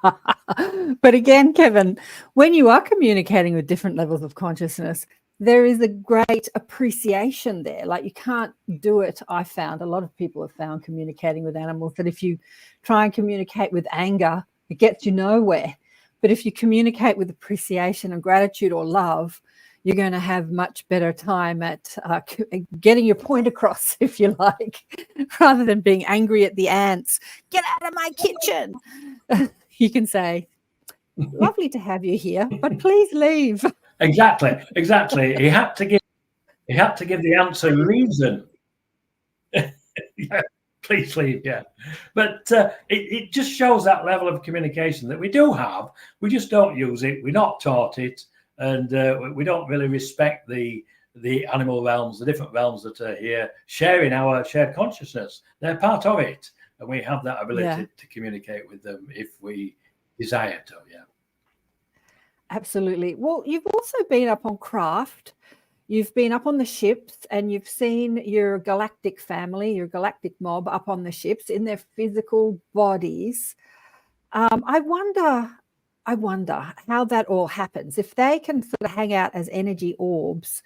Speaker 2: But again, Kevin, when you are communicating with different levels of consciousness, there is a great appreciation there. Like, you can't do it. I found, a lot of people have found, communicating with animals, that if you try and communicate with anger, it gets you nowhere. But if you communicate with appreciation and gratitude or love, you're going to have much better time at getting your point across, if you like, rather than being angry at the ants. "Get out of my kitchen." You can say, "Lovely to have you here, but please leave."
Speaker 4: Exactly. He had to give the answer reason. Yeah, please leave. Yeah, but it just shows that level of communication that we do have. We just don't use it. We're not taught it, and we don't really respect the animal realms, the different realms that are here, sharing our shared consciousness. They're part of it, and we have that ability to communicate with them if we desire to. Yeah.
Speaker 2: Absolutely. Well, you've also been up on craft. You've been up on the ships, and you've seen your galactic family, your galactic mob, up on the ships in their physical bodies. I wonder how that all happens. If they can sort of hang out as energy orbs,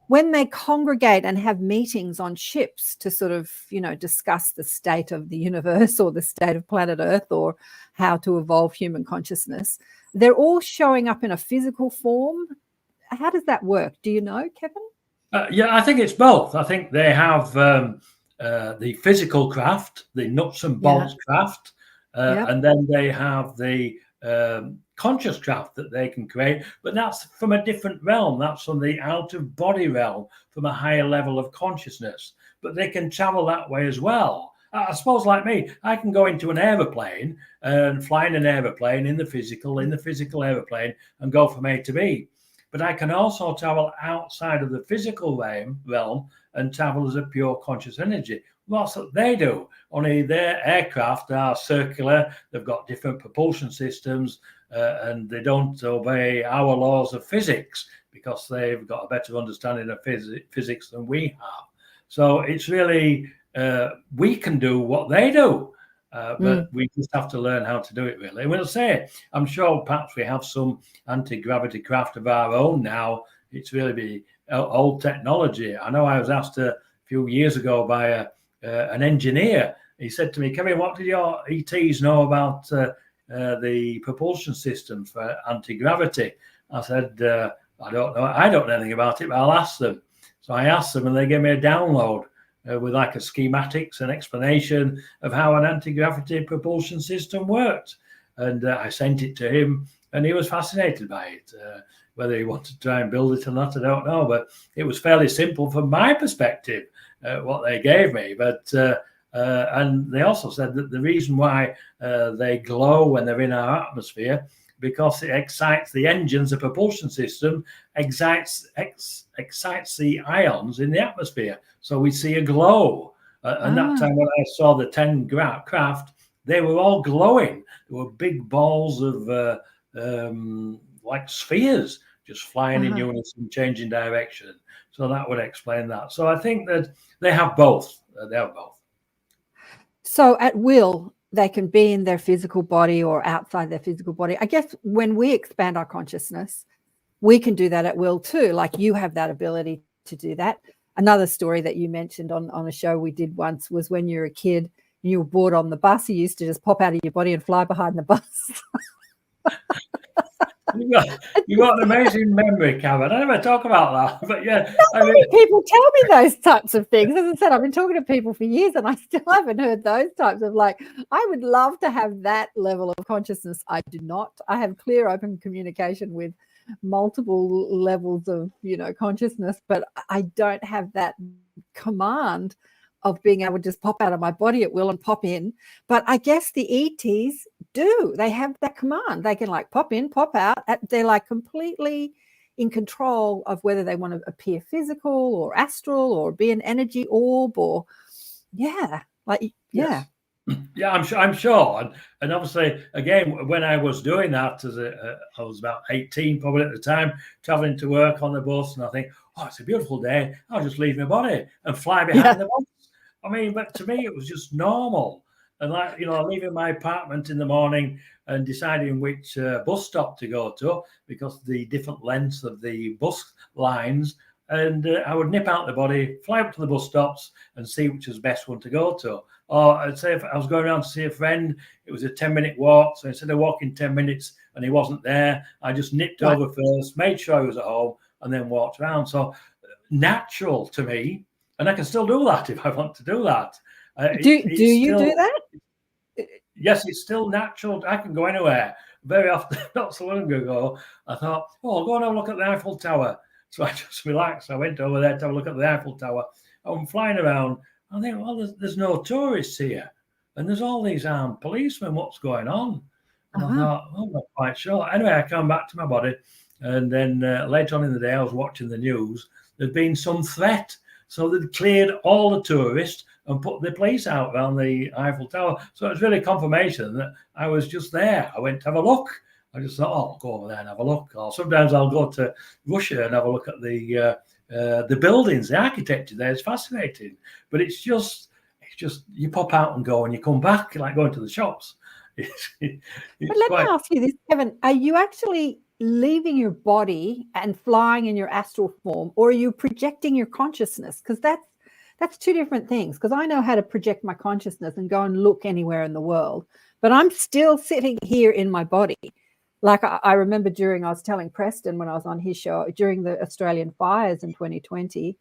Speaker 2: when they congregate and have meetings on ships to sort of, discuss the state of the universe or the state of planet Earth or how to evolve human consciousness, they're all showing up in a physical form. How does that work? Do you know, Kevin?
Speaker 4: Yeah, I think it's both. I think they have the physical craft, the nuts and bolts craft, and then they have the conscious craft that they can create. But that's from a different realm. That's from the out-of-body realm, from a higher level of consciousness. But they can travel that way as well. I suppose, like me, I can go into an aeroplane and fly in an aeroplane in the physical aeroplane and go from A to B. but I can also travel outside of the physical realm and travel as a pure conscious energy. Well, that's what they do. Only their aircraft are circular. They've got different propulsion systems, and they don't obey our laws of physics because they've got a better understanding of physics than we have. So it's really, we can do what they do. But we just have to learn how to do it, really. We'll say, I'm sure perhaps we have some anti-gravity craft of our own now. It's really old technology. I know I was asked a few years ago by an engineer. He said to me, Kevin, what did your ETs know about the propulsion system for anti-gravity? I said, I don't know. I don't know anything about it, but I'll ask them. So I asked them, and they gave me a download with like a schematics and explanation of how an anti-gravity propulsion system worked. And I sent it to him, and he was fascinated by it. Whether he wanted to try and build it or not, I don't know. But it was fairly simple from my perspective, what they gave me. But and they also said that the reason why they glow when they're in our atmosphere, because it excites the engines, the propulsion system excites the ions in the atmosphere. So we see a glow. And that time when I saw the 10 craft, they were all glowing. There were big balls of like spheres just flying in unison, changing direction. So that would explain that. So I think that they have both. They have both.
Speaker 2: So at will, they can be in their physical body or outside their physical body. I guess when we expand our consciousness, we can do that at will too. Like you have that ability to do that. Another story that you mentioned on a show we did once was when you were a kid and you were bored on the bus, you used to just pop out of your body and fly behind the bus.
Speaker 4: You got an amazing memory, Kevin. I never talk about that, but yeah.
Speaker 2: Many people tell me those types of things. As I said, I've been talking to people for years and I still haven't heard those types of I would love to have that level of consciousness. I do not. I have clear, open communication with multiple levels of, consciousness, but I don't have that command of being able to just pop out of my body at will and pop in. But I guess the ETs do. They have that command. They can pop in, pop out. They're completely in control of whether they want to appear physical or astral or be an energy orb or
Speaker 4: Yes. Yeah, I'm sure. And obviously, again, when I was doing that, I was about 18 probably at the time, traveling to work on the bus, and I think, oh, it's a beautiful day. I'll just leave my body and fly behind the bus. I mean, but to me, it was just normal. And leaving my apartment in the morning and deciding which bus stop to go to because the different lengths of the bus lines. And I would nip out the body, fly up to the bus stops and see which was the best one to go to. Or I'd say if I was going around to see a friend, it was a 10-minute walk. So instead of walking 10 minutes and he wasn't there, I just nipped over first, made sure he was at home, and then walked around. So natural to me. And I can still do that if I want to do that.
Speaker 2: Do you do that?
Speaker 4: Yes, it's still natural. I can go anywhere. Very often, not so long ago, I thought, I'll go and have a look at the Eiffel Tower. So I just relaxed. I went over there to have a look at the Eiffel Tower. I'm flying around. I think, well, there's no tourists here. And there's all these armed policemen. What's going on? And I thought, I'm not quite sure. Anyway, I come back to my body. And then later on in the day, I was watching the news. There'd been some threat. So they'd cleared all the tourists and put the police out around the Eiffel Tower. So it was really confirmation that I was just there. I went to have a look. I just thought, I'll go over there and have a look. Or sometimes I'll go to Russia and have a look at the buildings. The architecture there is fascinating. But it's just you pop out and go and you come back, like going to the shops.
Speaker 2: But let me ask you this, Kevin. Are you actually leaving your body and flying in your astral form, or are you projecting your consciousness? Because that's two different things. Because I know how to project my consciousness and go and look anywhere in the world, but I'm still sitting here in my body. Like I remember I was telling Preston when I was on his show during the Australian fires in 2019,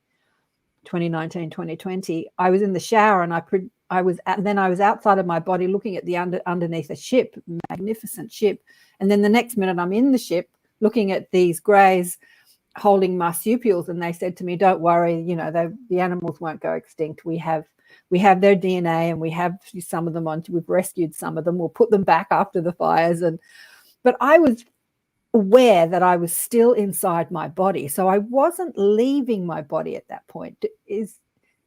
Speaker 2: 2020, I was in the shower and I was outside of my body looking at the underneath a ship, magnificent ship. And then the next minute I'm in the ship looking at these greys holding marsupials. And they said to me, don't worry, the animals won't go extinct. We have their DNA and we have some of them we've rescued some of them. We'll put them back after the fires. But I was aware that I was still inside my body. So I wasn't leaving my body at that point.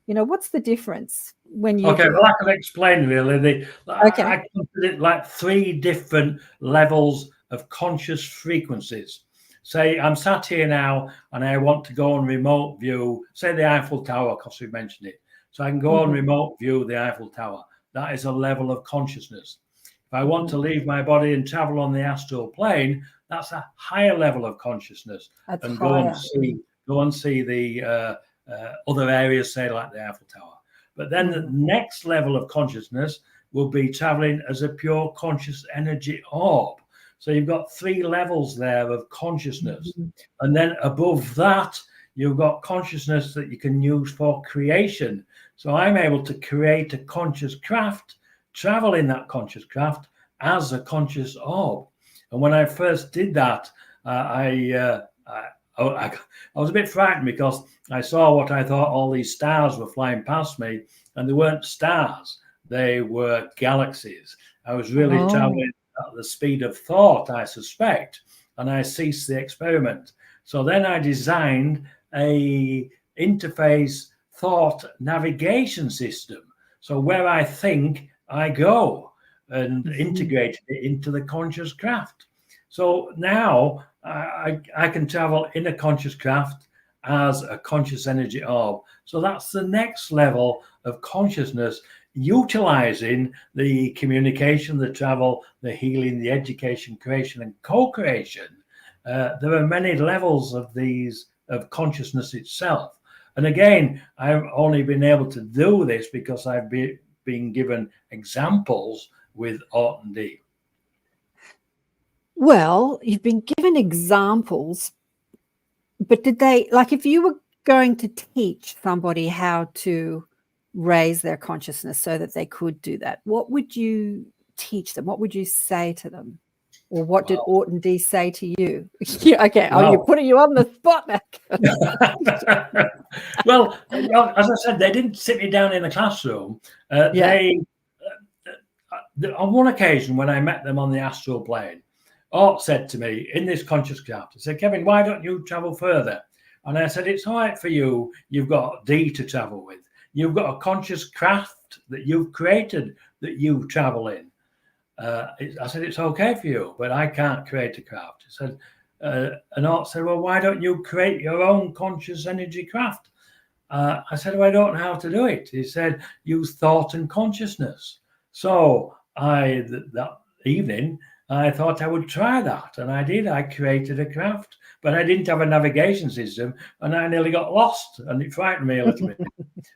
Speaker 2: What's the difference when you
Speaker 4: Okay, well, I can explain really.
Speaker 2: Okay.
Speaker 4: I consider it like 3 different levels of conscious frequencies. Say I'm sat here now and I want to go on remote view, say the Eiffel Tower, because we mentioned it. So I can go on remote view the Eiffel Tower. That is a level of consciousness. If I want to leave my body and travel on the astral plane, that's a higher level of consciousness.
Speaker 2: That's
Speaker 4: and
Speaker 2: higher.
Speaker 4: go and see the other areas, say like the Eiffel Tower. But then the next level of consciousness will be traveling as a pure conscious energy orb. So you've got 3 levels there of consciousness. And then above that, you've got consciousness that you can use for creation. So I'm able to create a conscious craft, travel in that conscious craft as a conscious orb. And when I first did that, I was a bit frightened because I saw what I thought all these stars were flying past me, and they weren't stars. They were galaxies. I was really traveling at the speed of thought, I suspect, and I ceased the experiment. So then I designed a interface thought navigation system. So where I think, I go, and integrated it into the conscious craft. So now I can travel in a conscious craft as a conscious energy orb. So that's the next level of consciousness, utilizing the communication, the travel, the healing, the education, creation, and co-creation. There are many levels of these, of consciousness itself. And again, I've only been able to do this because I've been given examples with Orton D.
Speaker 2: Well, you've been given examples, but did they, like, if you were going to teach somebody how to raise their consciousness so that they could do that, what would you teach them? What would you say to them? Or what did Orton D say to you? Okay. Oh, you're putting you on the spot now.
Speaker 4: Well, as I said, they didn't sit me down in the classroom. On one occasion when I met them on the astral plane, Art said to me in this conscious craft, he said, Kevin, why don't you travel further? And I said, it's all right for you. You've got D to travel with. You've got a conscious craft that you've created that you travel in. I said, it's okay for you, but I can't create a craft. He said, and Art said, well, why don't you create your own conscious energy craft? I said, well, I don't know how to do it. He said, use thought and consciousness. So that evening, I thought I would try that, and I did. I created a craft, but I didn't have a navigation system, and I nearly got lost, and it frightened me a little bit.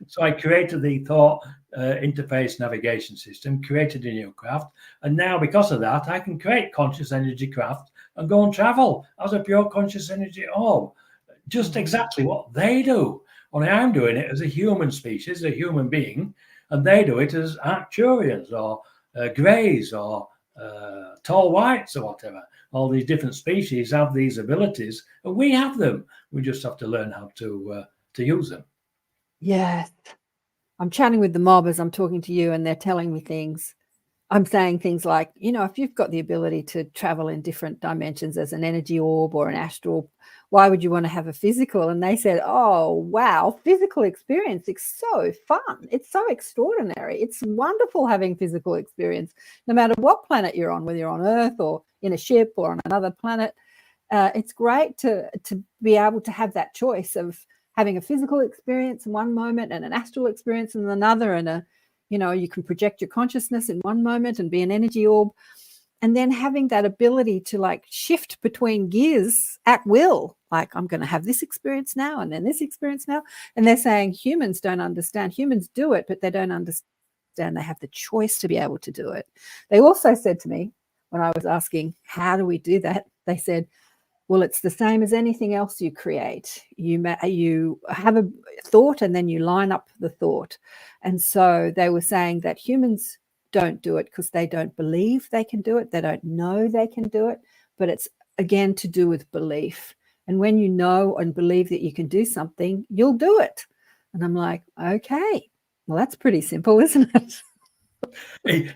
Speaker 4: So I created the thought interface navigation system, created a new craft, and now because of that, I can create conscious energy craft and go and travel as a pure conscious energy orb. Just exactly what they do. Only I'm doing it as a human species, a human being, and they do it as Arcturians or Greys or tall whites or whatever. All these different species have these abilities, and we have them. We just have to learn how to use them.
Speaker 2: Yes. I'm chatting with the mob as I'm talking to you, and they're telling me things. I'm saying things like, if you've got the ability to travel in different dimensions as an energy orb or an astral, why would you want to have a physical? And they said, oh, wow, physical experience is so fun. It's so extraordinary. It's wonderful having physical experience, no matter what planet you're on, whether you're on Earth or in a ship or on another planet. It's great to be able to have that choice of having a physical experience in one moment and an astral experience in another, and you can project your consciousness in one moment and be an energy orb, and then having that ability to like shift between gears at will. Like, I'm going to have this experience now and then this experience now. And they're saying humans don't understand. Humans do it, but they don't understand. They have the choice to be able to do it. They also said to me when I was asking, how do we do that? They said, well, it's the same as anything else you create. You have a thought and then you line up the thought. And so they were saying that humans don't do it because they don't believe they can do it. They don't know they can do it. But it's, again, to do with belief. And when you know and believe that you can do something, you'll do it. And I'm like, okay, well, that's pretty simple, isn't it?
Speaker 4: I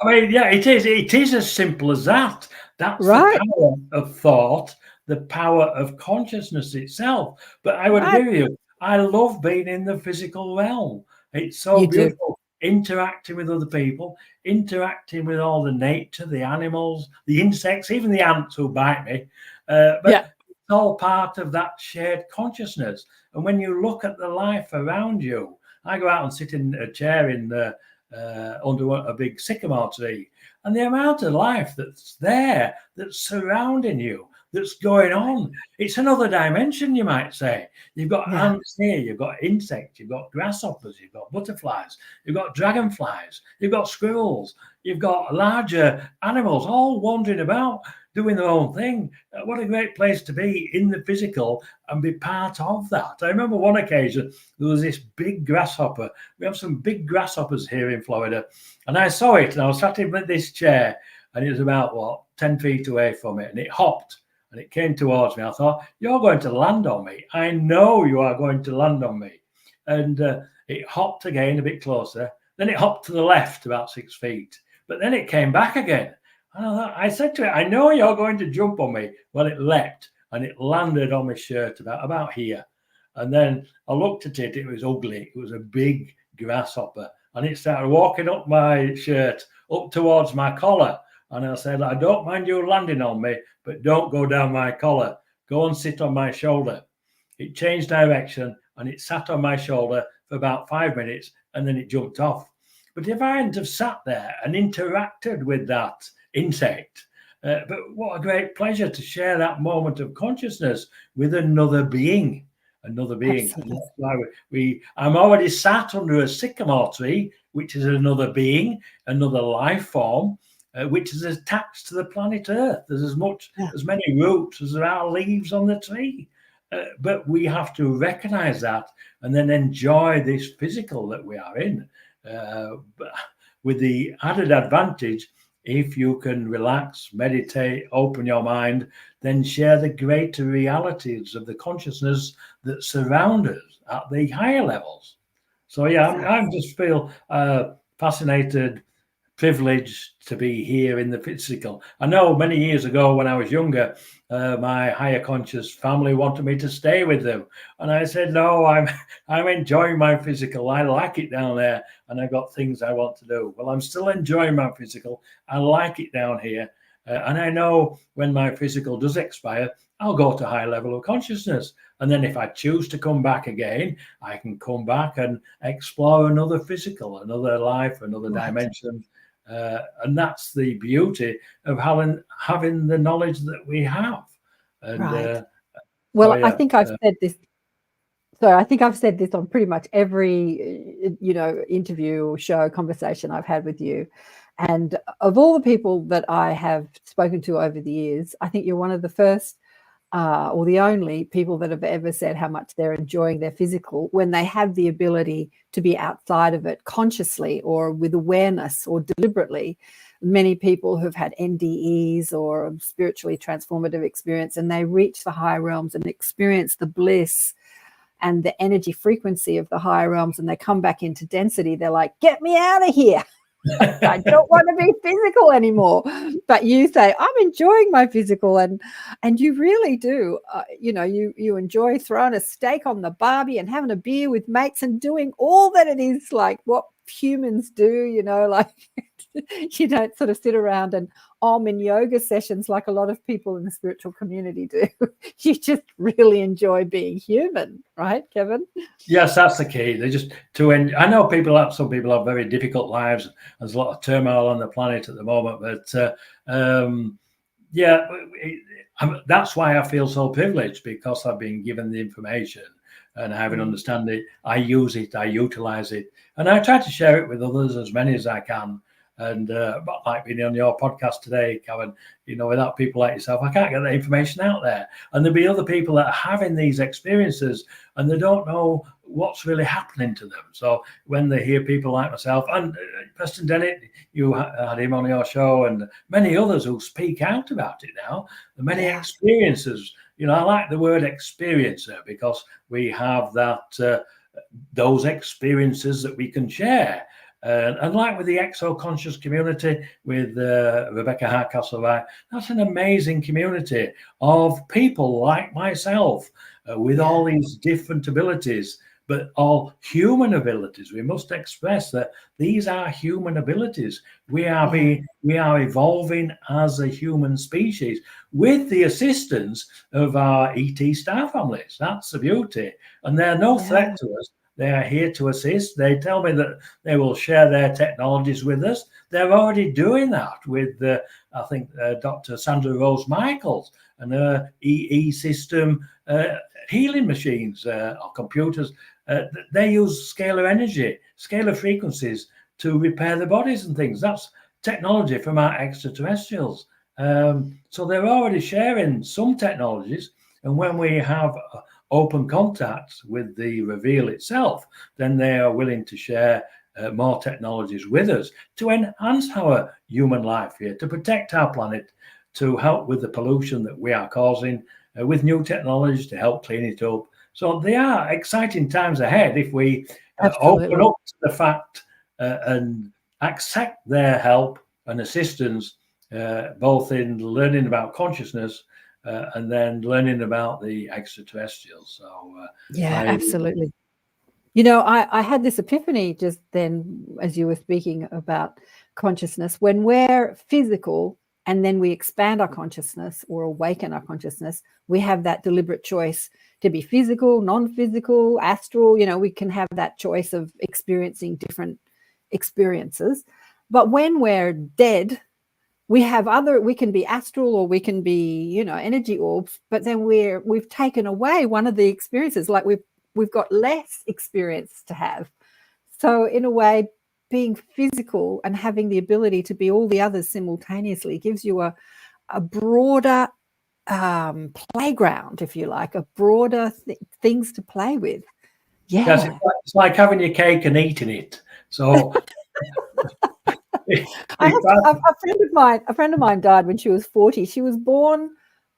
Speaker 4: mean, yeah, it is. It is as simple as that. That's
Speaker 2: Right.
Speaker 4: the power of thought, the power of consciousness itself. But I would agree with you. I love being in the physical realm. It's so
Speaker 2: You do.
Speaker 4: beautiful interacting with other people, interacting with all the nature, the animals, the insects, even the ants who bite me. But it's all part of that shared consciousness. And when you look at the life around you, I go out and sit in a chair under a big sycamore tree, and the amount of life that's there, that's surrounding you, that's going on, it's another dimension, you might say. You've got ants here, you've got insects, you've got grasshoppers, you've got butterflies, you've got dragonflies, you've got squirrels, you've got larger animals all wandering about, doing their own thing. What a great place to be in the physical and be part of that. I remember one occasion, there was this big grasshopper. We have some big grasshoppers here in Florida. And I saw it, and I was sat in this chair, and it was about, 10 feet away from it. And it hopped, and it came towards me. I thought, you're going to land on me. I know you are going to land on me. And it hopped again a bit closer. Then it hopped to the left about 6 feet. But then it came back again. And I said to it, I know you're going to jump on me. Well, it leapt, and it landed on my shirt about here. And then I looked at it. It was ugly. It was a big grasshopper. And it started walking up my shirt, up towards my collar. And I said, I don't mind you landing on me, but don't go down my collar. Go and sit on my shoulder. It changed direction, and it sat on my shoulder for about 5 minutes, and then it jumped off. But if I hadn't have sat there and interacted with that insect, but what a great pleasure to share that moment of consciousness with another being. Another being. And that's why I'm already sat under a sycamore tree, which is another being, another life form, which is attached to the planet Earth. There's as many roots as there are leaves on the tree. But we have to recognize that and then enjoy this physical that we are in, with the added advantage, if you can relax, meditate, open your mind, then share the greater realities of the consciousness that surround us at the higher levels. So I just feel fascinated, privileged to be here in the physical. I know many years ago when I was younger, my higher conscious family wanted me to stay with them, and I said no, I'm enjoying my physical. I like it down there, and I've got things I want to do. Well, I'm still enjoying my physical. I like it down here, and I know when my physical does expire, I'll go to a high level of consciousness, and then if I choose to come back again, I can come back and explore another physical, another life, another dimension. And that's the beauty of having the knowledge that we have. And,
Speaker 2: well, I think I've said this. So I think I've said this on pretty much every, interview or show conversation I've had with you. And of all the people that I have spoken to over the years, I think you're one of the first or the only people that have ever said how much they're enjoying their physical when they have the ability to be outside of it consciously or with awareness or deliberately. Many people who've had NDEs or spiritually transformative experience, and they reach the higher realms and experience the bliss and the energy frequency of the higher realms, and they come back into density. They're like, get me out of here. I don't want to be physical anymore. But you say, I'm enjoying my physical, and you really do. You enjoy throwing a steak on the barbie and having a beer with mates and doing all that it is like what humans do, like you don't sort of sit around and in yoga sessions like a lot of people in the spiritual community do. You just really enjoy being human, right, Kevin?
Speaker 4: Yes, that's the key. I know some people have very difficult lives. There's a lot of turmoil on the planet at the moment, but that's why I feel so privileged, because I've been given the information and having understand it. I use it, I utilize it, and I try to share it with others, as many as I can. And like being on your podcast today, Kevin, without people like yourself, I can't get that information out there. And there'll be other people that are having these experiences and they don't know what's really happening to them. So when they hear people like myself and Preston Dennett, you had him on your show, and many others who speak out about it now, the many experiences, I like the word experiencer, because we have that those experiences that we can share. And like with the exo-conscious community with Rebecca Hardcastle-Wright, that's an amazing community of people like myself with all these different abilities, but all human abilities. We must express that these are human abilities. We are evolving as a human species with the assistance of our ET star families. That's the beauty. And they're no threat to us. They are here to assist. They tell me that they will share their technologies with us. They're already doing that with, I think, Dr. Sandra Rose Michaels and her EE system healing machines or computers. They use scalar energy, scalar frequencies to repair the bodies and things. That's technology from our extraterrestrials. So they're already sharing some technologies. And when we have open contacts with the reveal itself, then they are willing to share more technologies with us to enhance our human life here, to protect our planet, to help with the pollution that we are causing, with new technologies to help clean it up. So they are exciting times ahead if we open up to the fact and accept their help and assistance, both in learning about consciousness and then learning about the extraterrestrials. So
Speaker 2: absolutely. You know, I had this epiphany just then as you were speaking about consciousness. When we're physical and then we expand our consciousness or awaken our consciousness, we have that deliberate choice to be physical, non-physical, astral. You know, we can have that choice of experiencing different experiences. But when we're dead, we can be astral or we can be, you know, energy orbs, but then we've taken away one of the experiences, like we've got less experience to have. So in a way, being physical and having the ability to be all the others simultaneously gives you a broader playground, if you like, a broader things to play with. Yeah.
Speaker 4: Yes, it's like having your cake and eating it. So
Speaker 2: a friend of mine died when she was 40. She was born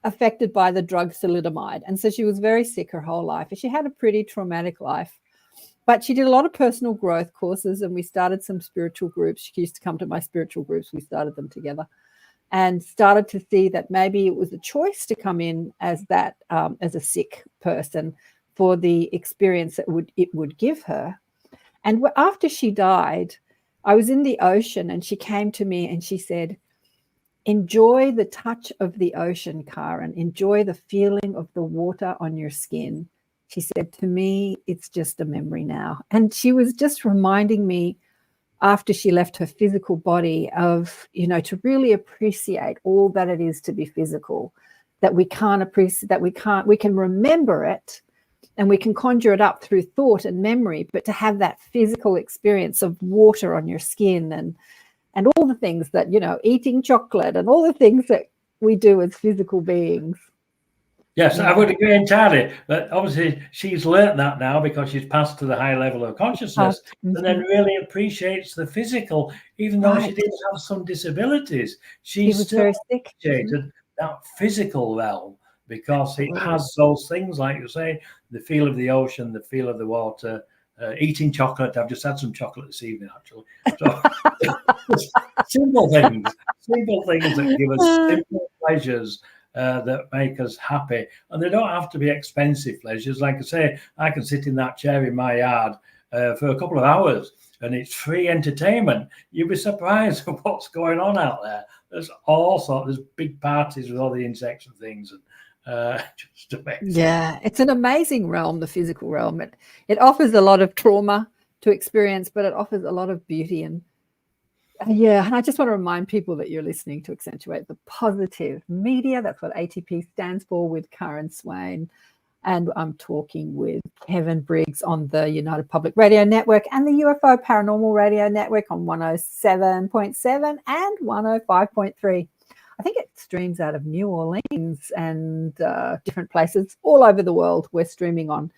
Speaker 2: affected by the drug thalidomide, and so she was very sick her whole life. And she had a pretty traumatic life, but she did a lot of personal growth courses, and we started some spiritual groups. She used to come to my spiritual groups. We started them together, and started to see that maybe it was a choice to come in as that as a sick person for the experience that it would give her. And after she died, I was in the ocean and she came to me and she said, "Enjoy the touch of the ocean, Karen. Enjoy the feeling of the water on your skin." She said, "To me, it's just a memory now." And she was just reminding me after she left her physical body of, you know, to really appreciate all that it is to be physical, that we can't appreciate, that we can remember it and we can conjure it up through thought and memory, but to have that physical experience of water on your skin and all the things that, you know, eating chocolate and all the things that we do as physical beings.
Speaker 4: Yes, I would agree entirely. But obviously, she's learnt that now because she's passed to the high level of consciousness and then really appreciates the physical, even though she did have some disabilities. She still
Speaker 2: very sick.
Speaker 4: appreciated that physical realm because it has those things, like you say, the feel of the ocean, the feel of the water, eating chocolate. I've just had some chocolate this evening, actually. So, simple things that give us simple pleasures that make us happy. And they don't have to be expensive pleasures. Like I say, I can sit in that chair in my yard for a couple of hours and it's free entertainment. You'd be surprised at what's going on out there. There's all sorts, there's big parties with all the insects and things. And just amazing.
Speaker 2: Yeah, it's an amazing realm, the physical realm. It offers a lot of trauma to experience, but it offers a lot of beauty. And and I just want to remind people that you're listening to Accentuate the Positive Media. That's what ATP stands for, with Karen Swain. And I'm talking with Kevin Briggs on the United Public Radio Network and the UFO Paranormal Radio Network on 107.7 and 105.3. I think it streams out of New Orleans and different places all over the world. We're streaming on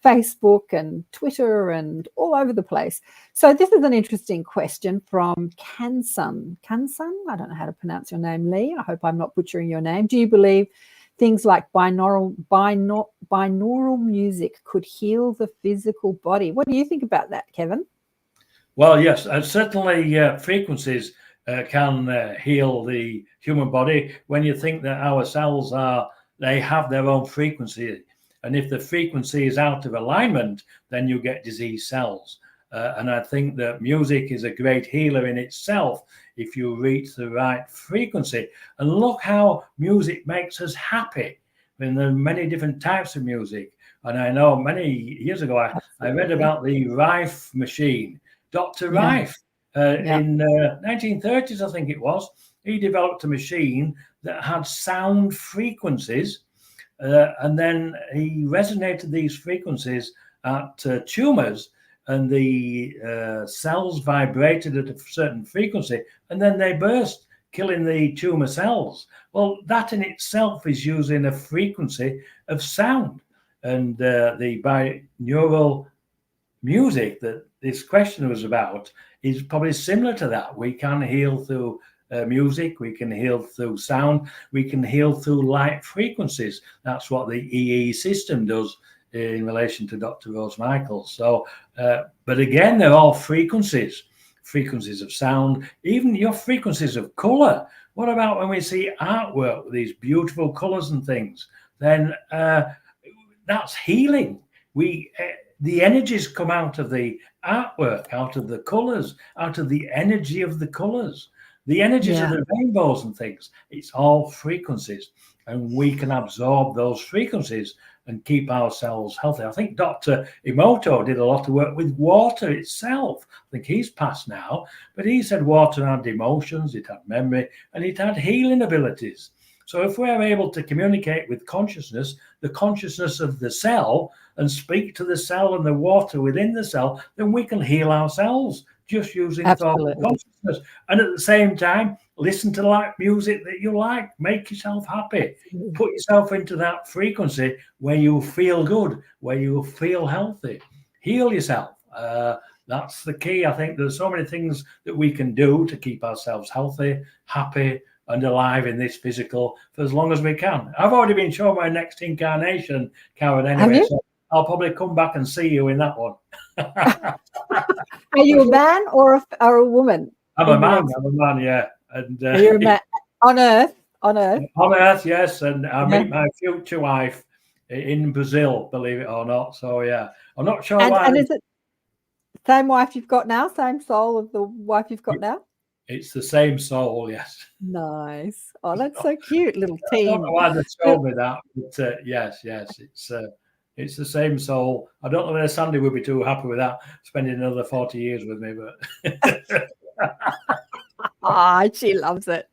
Speaker 2: Facebook and Twitter and all over the place. So this is an interesting question from Kansan. Kansan, I don't know how to pronounce your name, Lee. I hope I'm not butchering your name. Do you believe things like binaural music could heal the physical body? What do you think about that, Kevin?
Speaker 4: Well, yes, certainly frequencies can heal the human body. When you think that our cells they have their own frequency, and if the frequency is out of alignment, then you get disease cells. And I think that music is a great healer in itself if you reach the right frequency. And look how music makes us happy. I mean, there are many different types of music. And I know many years ago, I read about the Rife machine. Dr. Rife, in 1930s, I think it was, he developed a machine that had sound frequencies. And then he resonated these frequencies at tumors, and the cells vibrated at a certain frequency, and then they burst, killing the tumor cells. Well, that in itself is using a frequency of sound. And the binaural music that this question was about is probably similar to that. We can heal through music, we can heal through sound, we can heal through light frequencies. That's what the EE system does in relation to Dr. Rose Michaels. So, but again, they're all frequencies of sound, even your frequencies of color. What about when we see artwork with these beautiful colors and things? Then that's healing. The energies come out of the artwork, out of the colors, out of the energy of the colors, the energies of the rainbows and things. It's all frequencies, and we can absorb those frequencies and keep ourselves healthy. I think Dr. Emoto did a lot of work with water itself. I think he's passed now, but he said water had emotions, it had memory, and it had healing abilities. So if we're able to communicate with consciousness, the consciousness of the cell, and speak to the cell and the water within the cell, then we can heal ourselves just using thought and consciousness. And at the same time, listen to like music that you like, make yourself happy, put yourself into that frequency where you feel good, where you feel healthy, heal yourself. That's the key. I think there's so many things that we can do to keep ourselves healthy, happy, and alive in this physical for as long as we can. I've already been shown my next incarnation, Karen, anyway, so I'll probably come back and see you in that one.
Speaker 2: Are you a man or a woman?
Speaker 4: I'm a man, yeah. And
Speaker 2: you're a man on Earth. On
Speaker 4: Earth, yes. And I meet my future wife in Brazil, believe it or not. So yeah, I'm not sure why.
Speaker 2: And is it the same wife you've got now? Same soul of the wife you've got now?
Speaker 4: It's the same soul, yes.
Speaker 2: Nice. Oh, that's so cute, little team.
Speaker 4: I don't know why they told me that, but yes, it's the same soul. I don't know whether Sandy would be too happy with that, spending another 40 years with me, but
Speaker 2: she loves it.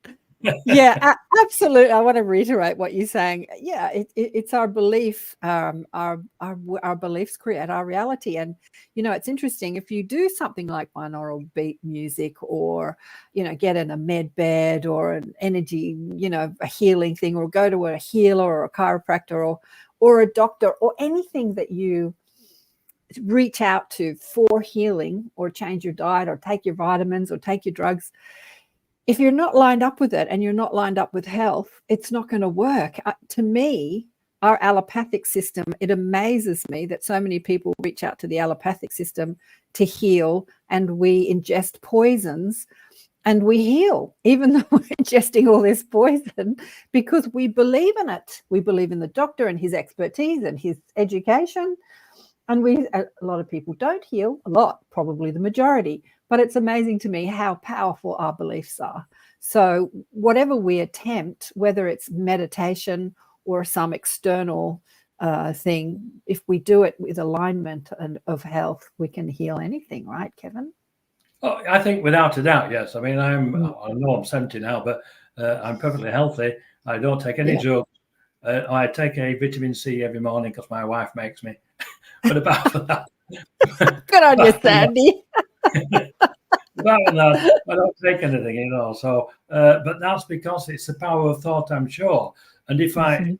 Speaker 2: Yeah, absolutely. I want to reiterate what you're saying. Yeah, it's our belief. Our beliefs create our reality. And it's interesting if you do something like binaural beat music, or get in a med bed or an energy, a healing thing, or go to a healer or a chiropractor or a doctor, or anything that you reach out to for healing, or change your diet, or take your vitamins, or take your drugs. If you're not lined up with it, and you're not lined up with health, it's not going to work. To me, our allopathic system, it amazes me that so many people reach out to the allopathic system to heal, and we ingest poisons and we heal, even though we're ingesting all this poison, because we believe in it. We believe in the doctor and his expertise and his education. And a lot of people don't heal, probably the majority. But it's amazing to me how powerful our beliefs are. So whatever we attempt, whether it's meditation or some external thing, if we do it with alignment of health, we can heal anything, right, Kevin?
Speaker 4: Oh, I think without a doubt, yes. I mean, I know I'm 70 now, but I'm perfectly healthy. I don't take any drugs. I take a vitamin C every morning because my wife makes me. But apart from that,
Speaker 2: good on you, Sandy.
Speaker 4: I don't take anything, So, but that's because it's the power of thought, I'm sure. And if I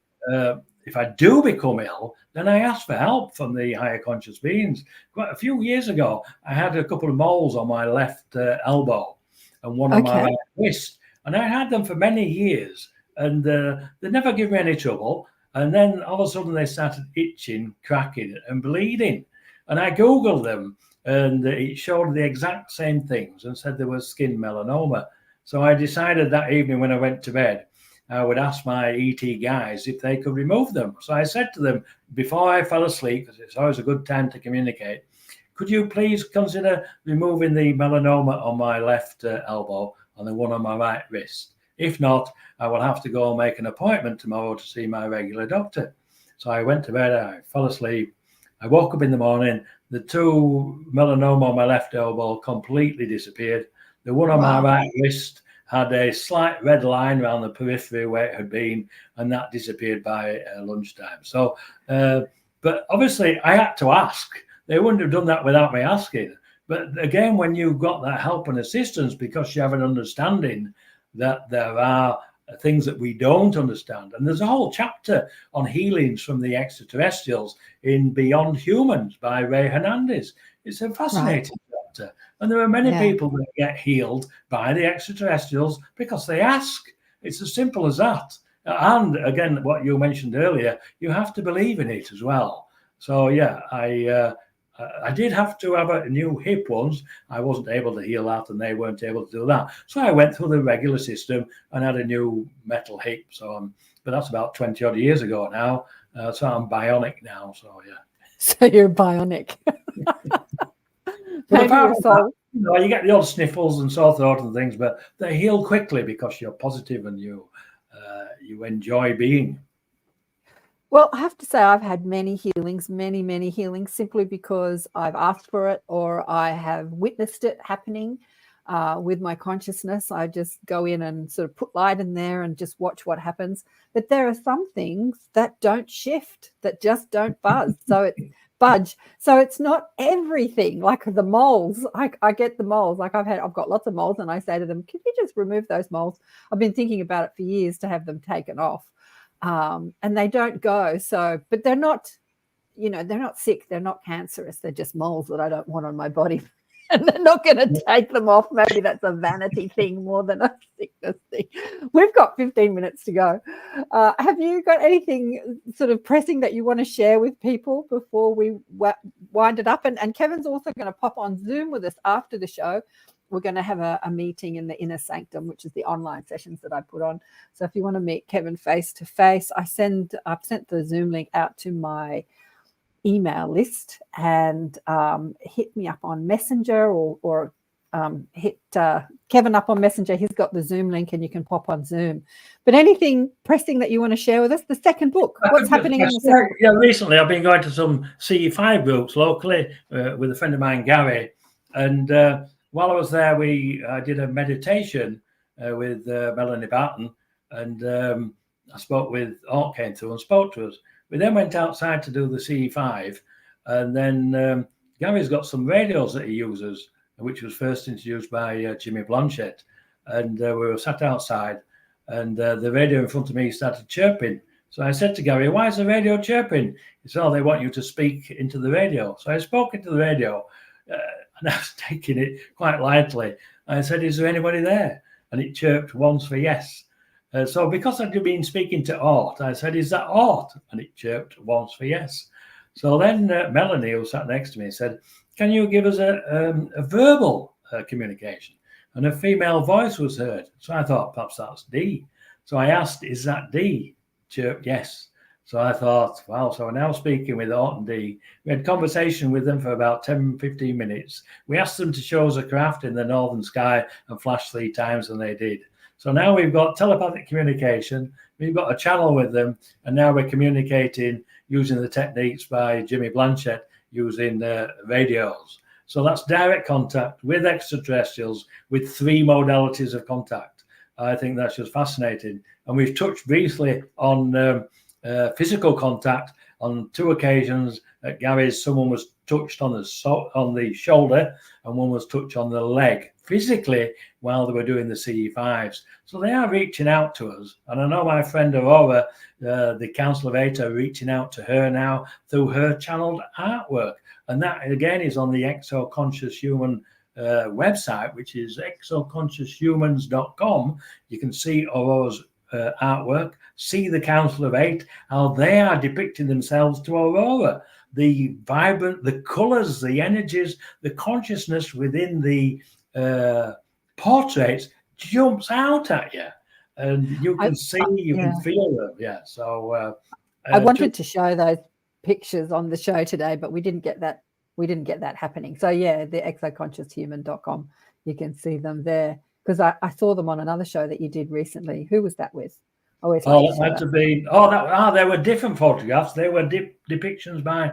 Speaker 4: do become ill, then I ask for help from the higher conscious beings. Quite a few years ago, I had a couple of moles on my left elbow and one on my right wrist, and I had them for many years, and they never give me any trouble. And then all of a sudden, they started itching, cracking, and bleeding. And I Googled them. and it showed the exact same things and said there was skin melanoma. So I decided that evening when I went to bed, I would ask my ET guys if they could remove them. So I said to them before I fell asleep, because it's always a good time to communicate, could you please consider removing the melanoma on my left elbow and the one on my right wrist? If not, I will have to go and make an appointment tomorrow to see my regular doctor. So I went to bed, I fell asleep. I woke up in the morning, the 2 melanoma on my left elbow completely disappeared. The one on my right wrist had a slight red line around the periphery where it had been, and that disappeared by lunchtime. So, but obviously I had to ask. They wouldn't have done that without me asking. But again, when you've got that help and assistance, because you have an understanding that there are things that we don't understand. And there's a whole chapter on healings from the extraterrestrials in Beyond Humans by Ray Hernandez. It's a fascinating chapter. And there are many people that get healed by the extraterrestrials because they ask. It's as simple as that. And again, what you mentioned earlier, you have to believe in it as well. So yeah, I did have to have a new hip once. I wasn't able to heal that, and they weren't able to do that. So I went through the regular system and had a new metal hip. So, but that's about 20 odd years ago now. So I'm bionic now. So yeah.
Speaker 2: So you're bionic.
Speaker 4: But apart from that, you get the odd sniffles and sore throat and things, but they heal quickly because you're positive and you enjoy being.
Speaker 2: Well, I have to say I've had many healings, many healings, simply because I've asked for it or I have witnessed it happening with my consciousness. I just go in and sort of put light in there and just watch what happens. But there are some things that don't shift, that just don't budge. So it's not everything. Like the moles, I get the moles. Like I've got lots of moles, and I say to them, "Can you just remove those moles?" I've been thinking about it for years to have them taken off. And they don't go. So, but they're not, they're not sick. They're not cancerous. They're just moles that I don't want on my body. And they're not going to take them off. Maybe that's a vanity thing more than a sickness thing. We've got 15 minutes to go. Have you got anything sort of pressing that you want to share with people before we wind it up? And Kevin's also going to pop on Zoom with us after the show. We're going to have a meeting in the Inner Sanctum, which is the online sessions that I put on. So if you want to meet Kevin face to face, I've sent the Zoom link out to my email list, and hit me up on Messenger or hit Kevin up on Messenger. He's got the Zoom link and you can pop on Zoom. But anything pressing that you want to share with us? The second book, what's happening in the second book?
Speaker 4: Yeah, recently I've been going to some CE5 groups locally with a friend of mine, Gary, and while I was there, I did a meditation with Melanie Barton, and I spoke with Art, came through and spoke to us. We then went outside to do the CE5, and then Gary's got some radios that he uses, which was first introduced by Jimmy Blanchett, and we were sat outside, and the radio in front of me started chirping. So I said to Gary, "Why is the radio chirping?" He said, "Oh, they want you to speak into the radio." So I spoke into the radio. And I was taking it quite lightly. I said, "Is there anybody there?" And it chirped once for yes. So because I'd been speaking to Art, I said, "Is that Art?" And it chirped once for yes. So then Melanie, who sat next to me, said, "Can you give us a verbal communication?" And a female voice was heard. So I thought, perhaps that's D. So I asked, "Is that D?" Chirped yes. So I thought, wow, so we're now speaking with Art and Dee. We had conversation with them for about 10, 15 minutes. We asked them to show us a craft in the northern sky and flash 3 times, and they did. So now we've got telepathic communication. We've got a channel with them, and now we're communicating using the techniques by Jimmy Blanchett using radios. So that's direct contact with extraterrestrials with 3 modalities of contact. I think that's just fascinating. And we've touched briefly on physical contact on 2 occasions. At Gary's, someone was touched on the shoulder and one was touched on the leg physically while they were doing the CE5s. So they are reaching out to us. And I know my friend Aurora, the Council of 8, are reaching out to her now through her channeled artwork. And that, again, is on the Exo Conscious Human website, which is exoconscioushumans.com. You can see Aurora's artwork, see the Council of 8, how they are depicting themselves to Aurora. the vibrant, the colors, the energies, the consciousness within the portraits jumps out at you, and you can see, you can feel them. Yeah. So
Speaker 2: I wanted to show those pictures on the show today, but we didn't get that. We didn't get that happening. So yeah, the exoconscioushuman.com, you can see them there, because I saw them on another show that you did recently. Who was that with?
Speaker 4: That might have been. There were different photographs. They were depictions by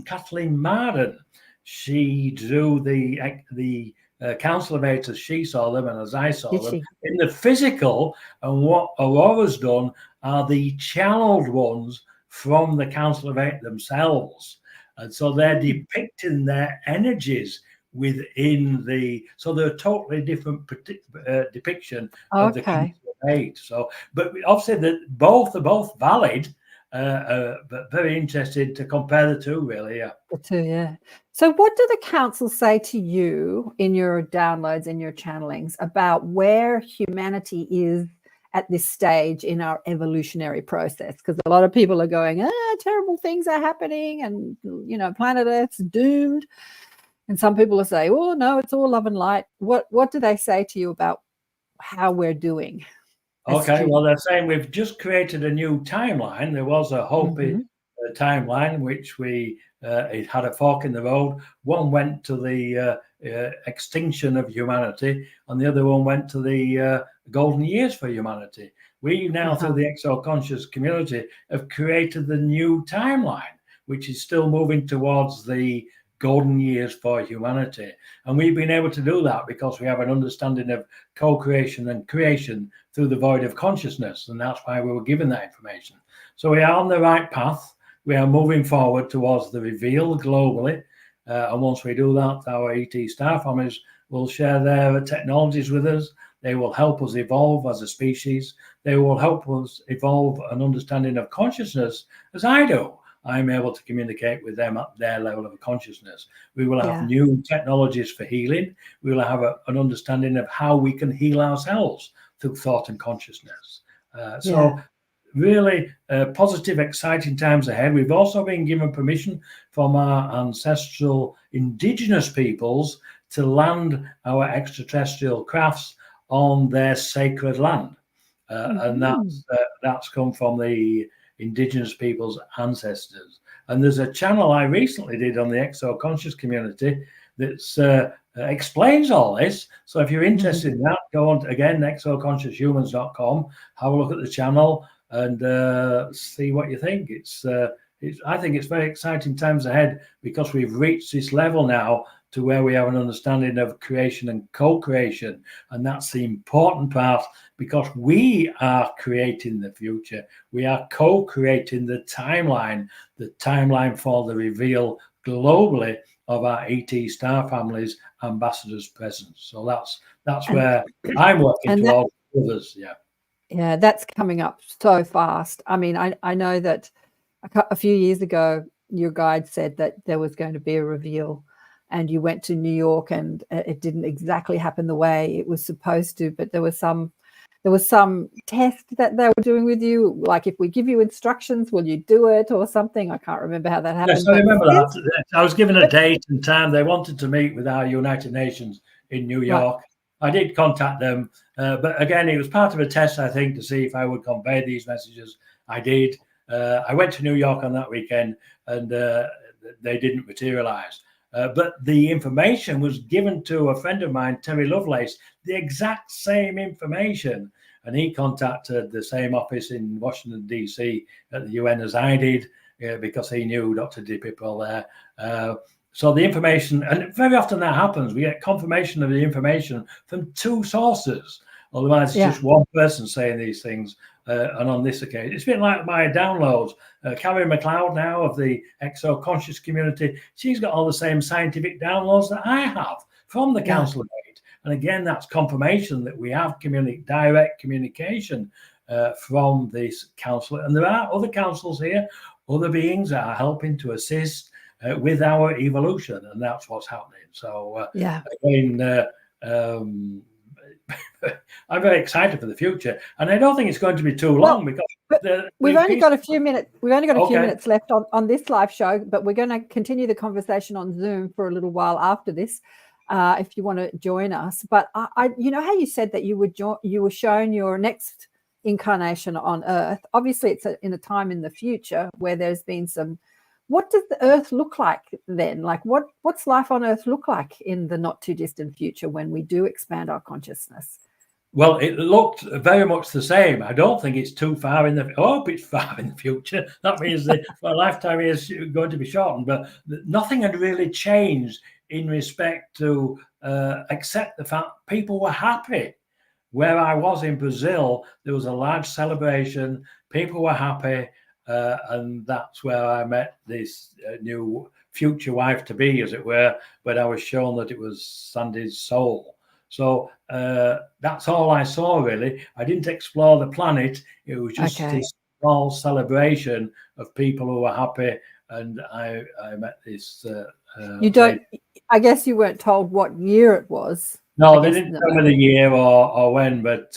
Speaker 4: Kathleen Marden. She drew the Council of Eight as she saw them and as I saw them in the physical. And what Aurora's done are the channeled ones from the Council of Eight themselves, and so they're depicting their energies within the. So they're a totally different depiction of the Council of Eight. So, but obviously that both are both valid. But very interested to compare the two, really. Yeah.
Speaker 2: The two, yeah. So what do the council say to you in your downloads, in your channelings, about where humanity is at this stage in our evolutionary process? Because a lot of people are going, terrible things are happening, and, you know, planet Earth's doomed. And some people will say, oh, no, it's all love and light. What do they say to you about how we're doing?
Speaker 4: Okay, well, they're saying we've just created a new timeline. There was a Hopi timeline, which it had a fork in the road. One went to the extinction of humanity, and the other one went to the golden years for humanity. We now, through the exo-conscious community, have created the new timeline, which is still moving towards the golden years for humanity. And we've been able to do that because we have an understanding of co-creation and creation through the void of consciousness. And that's why we were given that information. So we are on the right path. We are moving forward towards the reveal globally. And once we do that, our ET star families will share their technologies with us. They will help us evolve as a species. They will help us evolve an understanding of consciousness, as I do. I'm able to communicate with them at their level of consciousness. We will have new technologies for healing. We will have an understanding of how we can heal ourselves through thought and consciousness. So really positive, exciting times ahead. We've also been given permission from our ancestral indigenous peoples to land our extraterrestrial crafts on their sacred land. And that's come from the indigenous people's ancestors. And there's a channel I recently did on the exo-conscious community that explains all this. So if you're interested in that, go on to, again, exoconscioushumans.com, have a look at the channel and see what you think. I think it's very exciting times ahead, because we've reached this level now to where we have an understanding of creation and co-creation. And that's the important part, because we are creating the future. We are co-creating the timeline for the reveal globally of our ET star families, ambassadors present. So that's where I'm working towards others.
Speaker 2: Yeah, that's coming up so fast. I mean, I know that a few years ago, your guide said that there was going to be a reveal, and you went to New York, and it didn't exactly happen the way it was supposed to, but there was some test that they were doing with you, like, if we give you instructions, will you do it, or something? I can't remember how that happened.
Speaker 4: Yes, I remember that. I was given a date and time. They wanted to meet with our United Nations in New York. Right. I did contact them, but again, it was part of a test, I think, to see if I would convey these messages. I did. I went to New York on that weekend, and they didn't materialize. But the information was given to a friend of mine, Terry Lovelace, the exact same information. And he contacted the same office in Washington, D.C. at the UN as I did, because he knew Dr. DePippo there. So the information, and very often that happens, we get confirmation of the information from two sources. Otherwise, it's just one person saying these things. And on this occasion, it's been like my downloads. Carrie McLeod now of the exo-conscious community, she's got all the same scientific downloads that I have from the Council of Eight. And again, that's confirmation that we have direct communication from this council. And there are other councils here, other beings that are helping to assist with our evolution. And that's what's happening. So again, I'm very excited for the future, and I don't think it's going to be too long because
Speaker 2: we've only got a few minutes. We've only got a few
Speaker 4: Okay.
Speaker 2: minutes left on this live show, but we're going to continue the conversation on Zoom for a little while after this, if you want to join us. But you know how you said that you were shown your next incarnation on Earth. Obviously, it's in a time in the future where there's been some. What does the Earth look like then? Like, what's life on Earth look like in the not too distant future when we do expand our consciousness?
Speaker 4: Well, it looked very much the same. I don't think it's too far in the. I hope it's far in the future. That means that my lifetime is going to be shortened. But nothing had really changed in respect to except the fact people were happy. Where I was in Brazil, there was a large celebration. People were happy, and that's where I met this new future wife to be, as it were. But I was shown that it was Sandy's soul. So that's all I saw, really. I didn't explore the planet. It was just this small celebration of people who were happy. And I met this.
Speaker 2: You don't. I guess you weren't told what year it was.
Speaker 4: No, they didn't tell me the year or when. But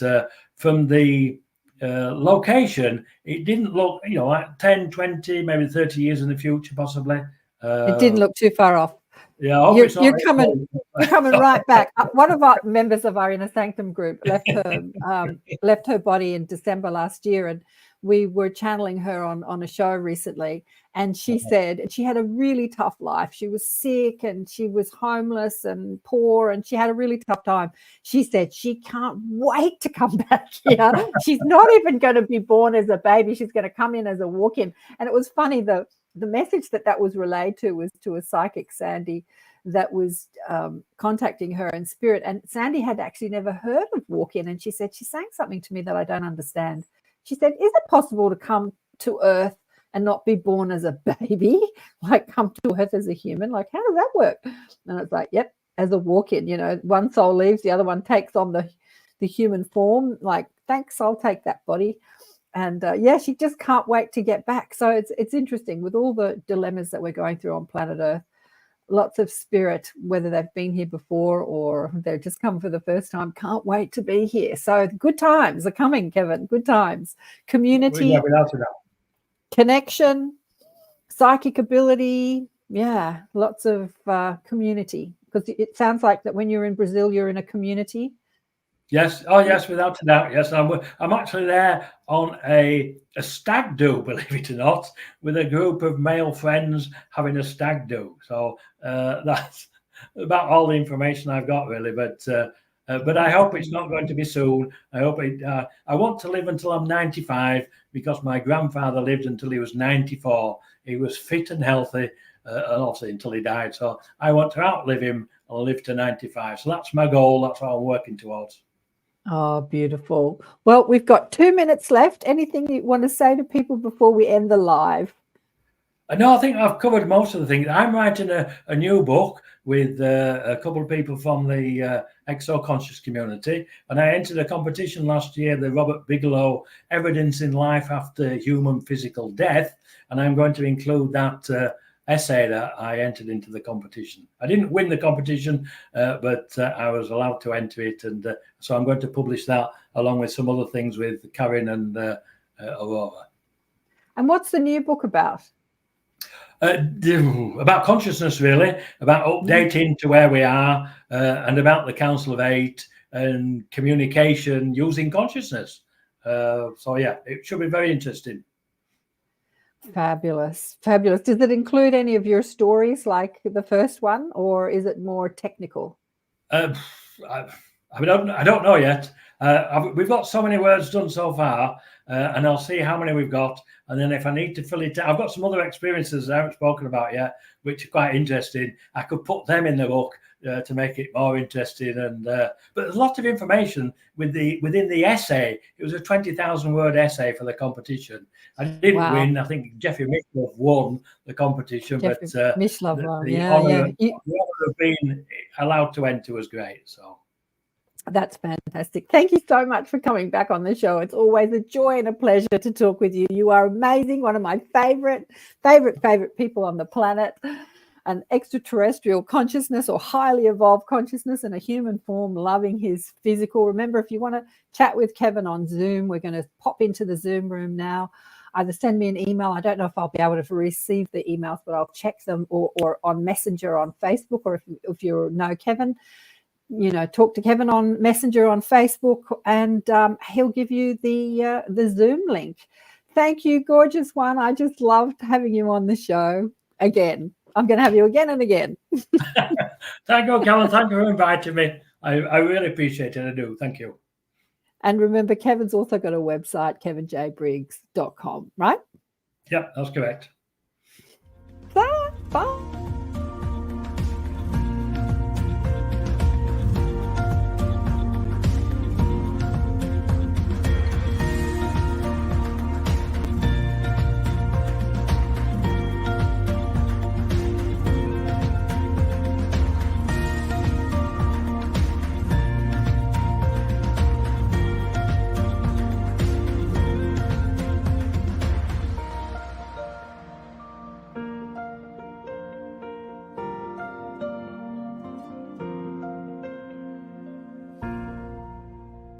Speaker 4: from the location, it didn't look, like 10, 20, maybe 30 years in the future, possibly.
Speaker 2: It didn't look too far off.
Speaker 4: Yeah, you're
Speaker 2: coming right back. One of our members of our Inner Sanctum group left her body in December last year, and we were channeling her on a show recently. And she said she had a really tough life. She was sick and she was homeless and poor, and she had a really tough time. She said she can't wait to come back here. She's not even going to be born as a baby. She's going to come in as a walk-in. And it was funny, the message that was relayed to was to a psychic, Sandy, that was contacting her in spirit. And Sandy had actually never heard of walk-in. And she said, she's saying something to me that I don't understand. She said, is it possible to come to Earth and not be born as a baby? Like, come to Earth as a human? Like, how does that work? And it's like, yep, as a walk-in, one soul leaves, the other one takes on the human form. Like, thanks, I'll take that body. And she just can't wait to get back. So it's interesting with all the dilemmas that we're going through on planet Earth. Lots of spirit, whether they've been here before or they've just come for the first time, can't wait to be here. So good times are coming, Kevin. Good times. Community, connection, psychic ability. Yeah, lots of community. Because it sounds like that when you're in Brazil, you're in a community.
Speaker 4: Yes. Oh, yes, without a doubt. Yes, I'm actually there on a stag do, believe it or not, with a group of male friends having a stag do. So that's about all the information I've got, really. But I hope it's not going to be soon. I hope I want to live until I'm 95, because my grandfather lived until he was 94. He was fit and healthy, and obviously until he died. So I want to outlive him and live to 95. So that's my goal. That's what I'm working towards.
Speaker 2: Oh, beautiful. Well, we've got 2 minutes left. Anything you want to say to people before we end the live?
Speaker 4: No, I think I've covered most of the things. I'm writing a new book with a couple of people from the exo-conscious community, and I entered a competition last year, the Robert Bigelow Evidence in Life After Human Physical Death, and I'm going to include that essay that I entered into the competition. I didn't win the competition, but I was allowed to enter it, and so I'm going to publish that along with some other things with Karen and Aurora. And
Speaker 2: what's the new book about?
Speaker 4: About consciousness, really, about updating to where we are, and about the Council of Eight and communication using consciousness. So yeah, it should be very interesting.
Speaker 2: Fabulous. Does it include any of your stories like the first one, or is it more technical?
Speaker 4: I don't know yet. We've got so many words done so far, and I'll see how many we've got. And then if I need to fill it out, I've got some other experiences I haven't spoken about yet, which are quite interesting. I could put them in the book to make it more interesting. And but there's a lot of information within the essay. It was a 20,000 word essay for the competition. I didn't win. I think Jeffrey Mishlove won the competition, but
Speaker 2: Mishlove won.
Speaker 4: The honor of being allowed to enter was great. So.
Speaker 2: That's fantastic. Thank you so much for coming back on the show. It's always a joy and a pleasure to talk with you. You are amazing. One of my favorite people on the planet. an extraterrestrial consciousness or highly evolved consciousness in a human form, loving his physical. Remember, if you want to chat with Kevin on Zoom, we're going to pop into the Zoom room now. Either send me an email. I don't know if I'll be able to receive the emails, but I'll check them, or on Messenger on Facebook, or if you know Kevin, talk to Kevin on Messenger on Facebook, and he'll give you the Zoom link. Thank you, gorgeous one. I just loved having you on the show again. I'm going to have you again and again.
Speaker 4: Thank you, Kevin. Thank you for inviting me. I really appreciate it. I do. Thank you.
Speaker 2: And remember, Kevin's also got a website, kevinjbriggs.com, right?
Speaker 4: Yep, that's correct.
Speaker 2: Bye.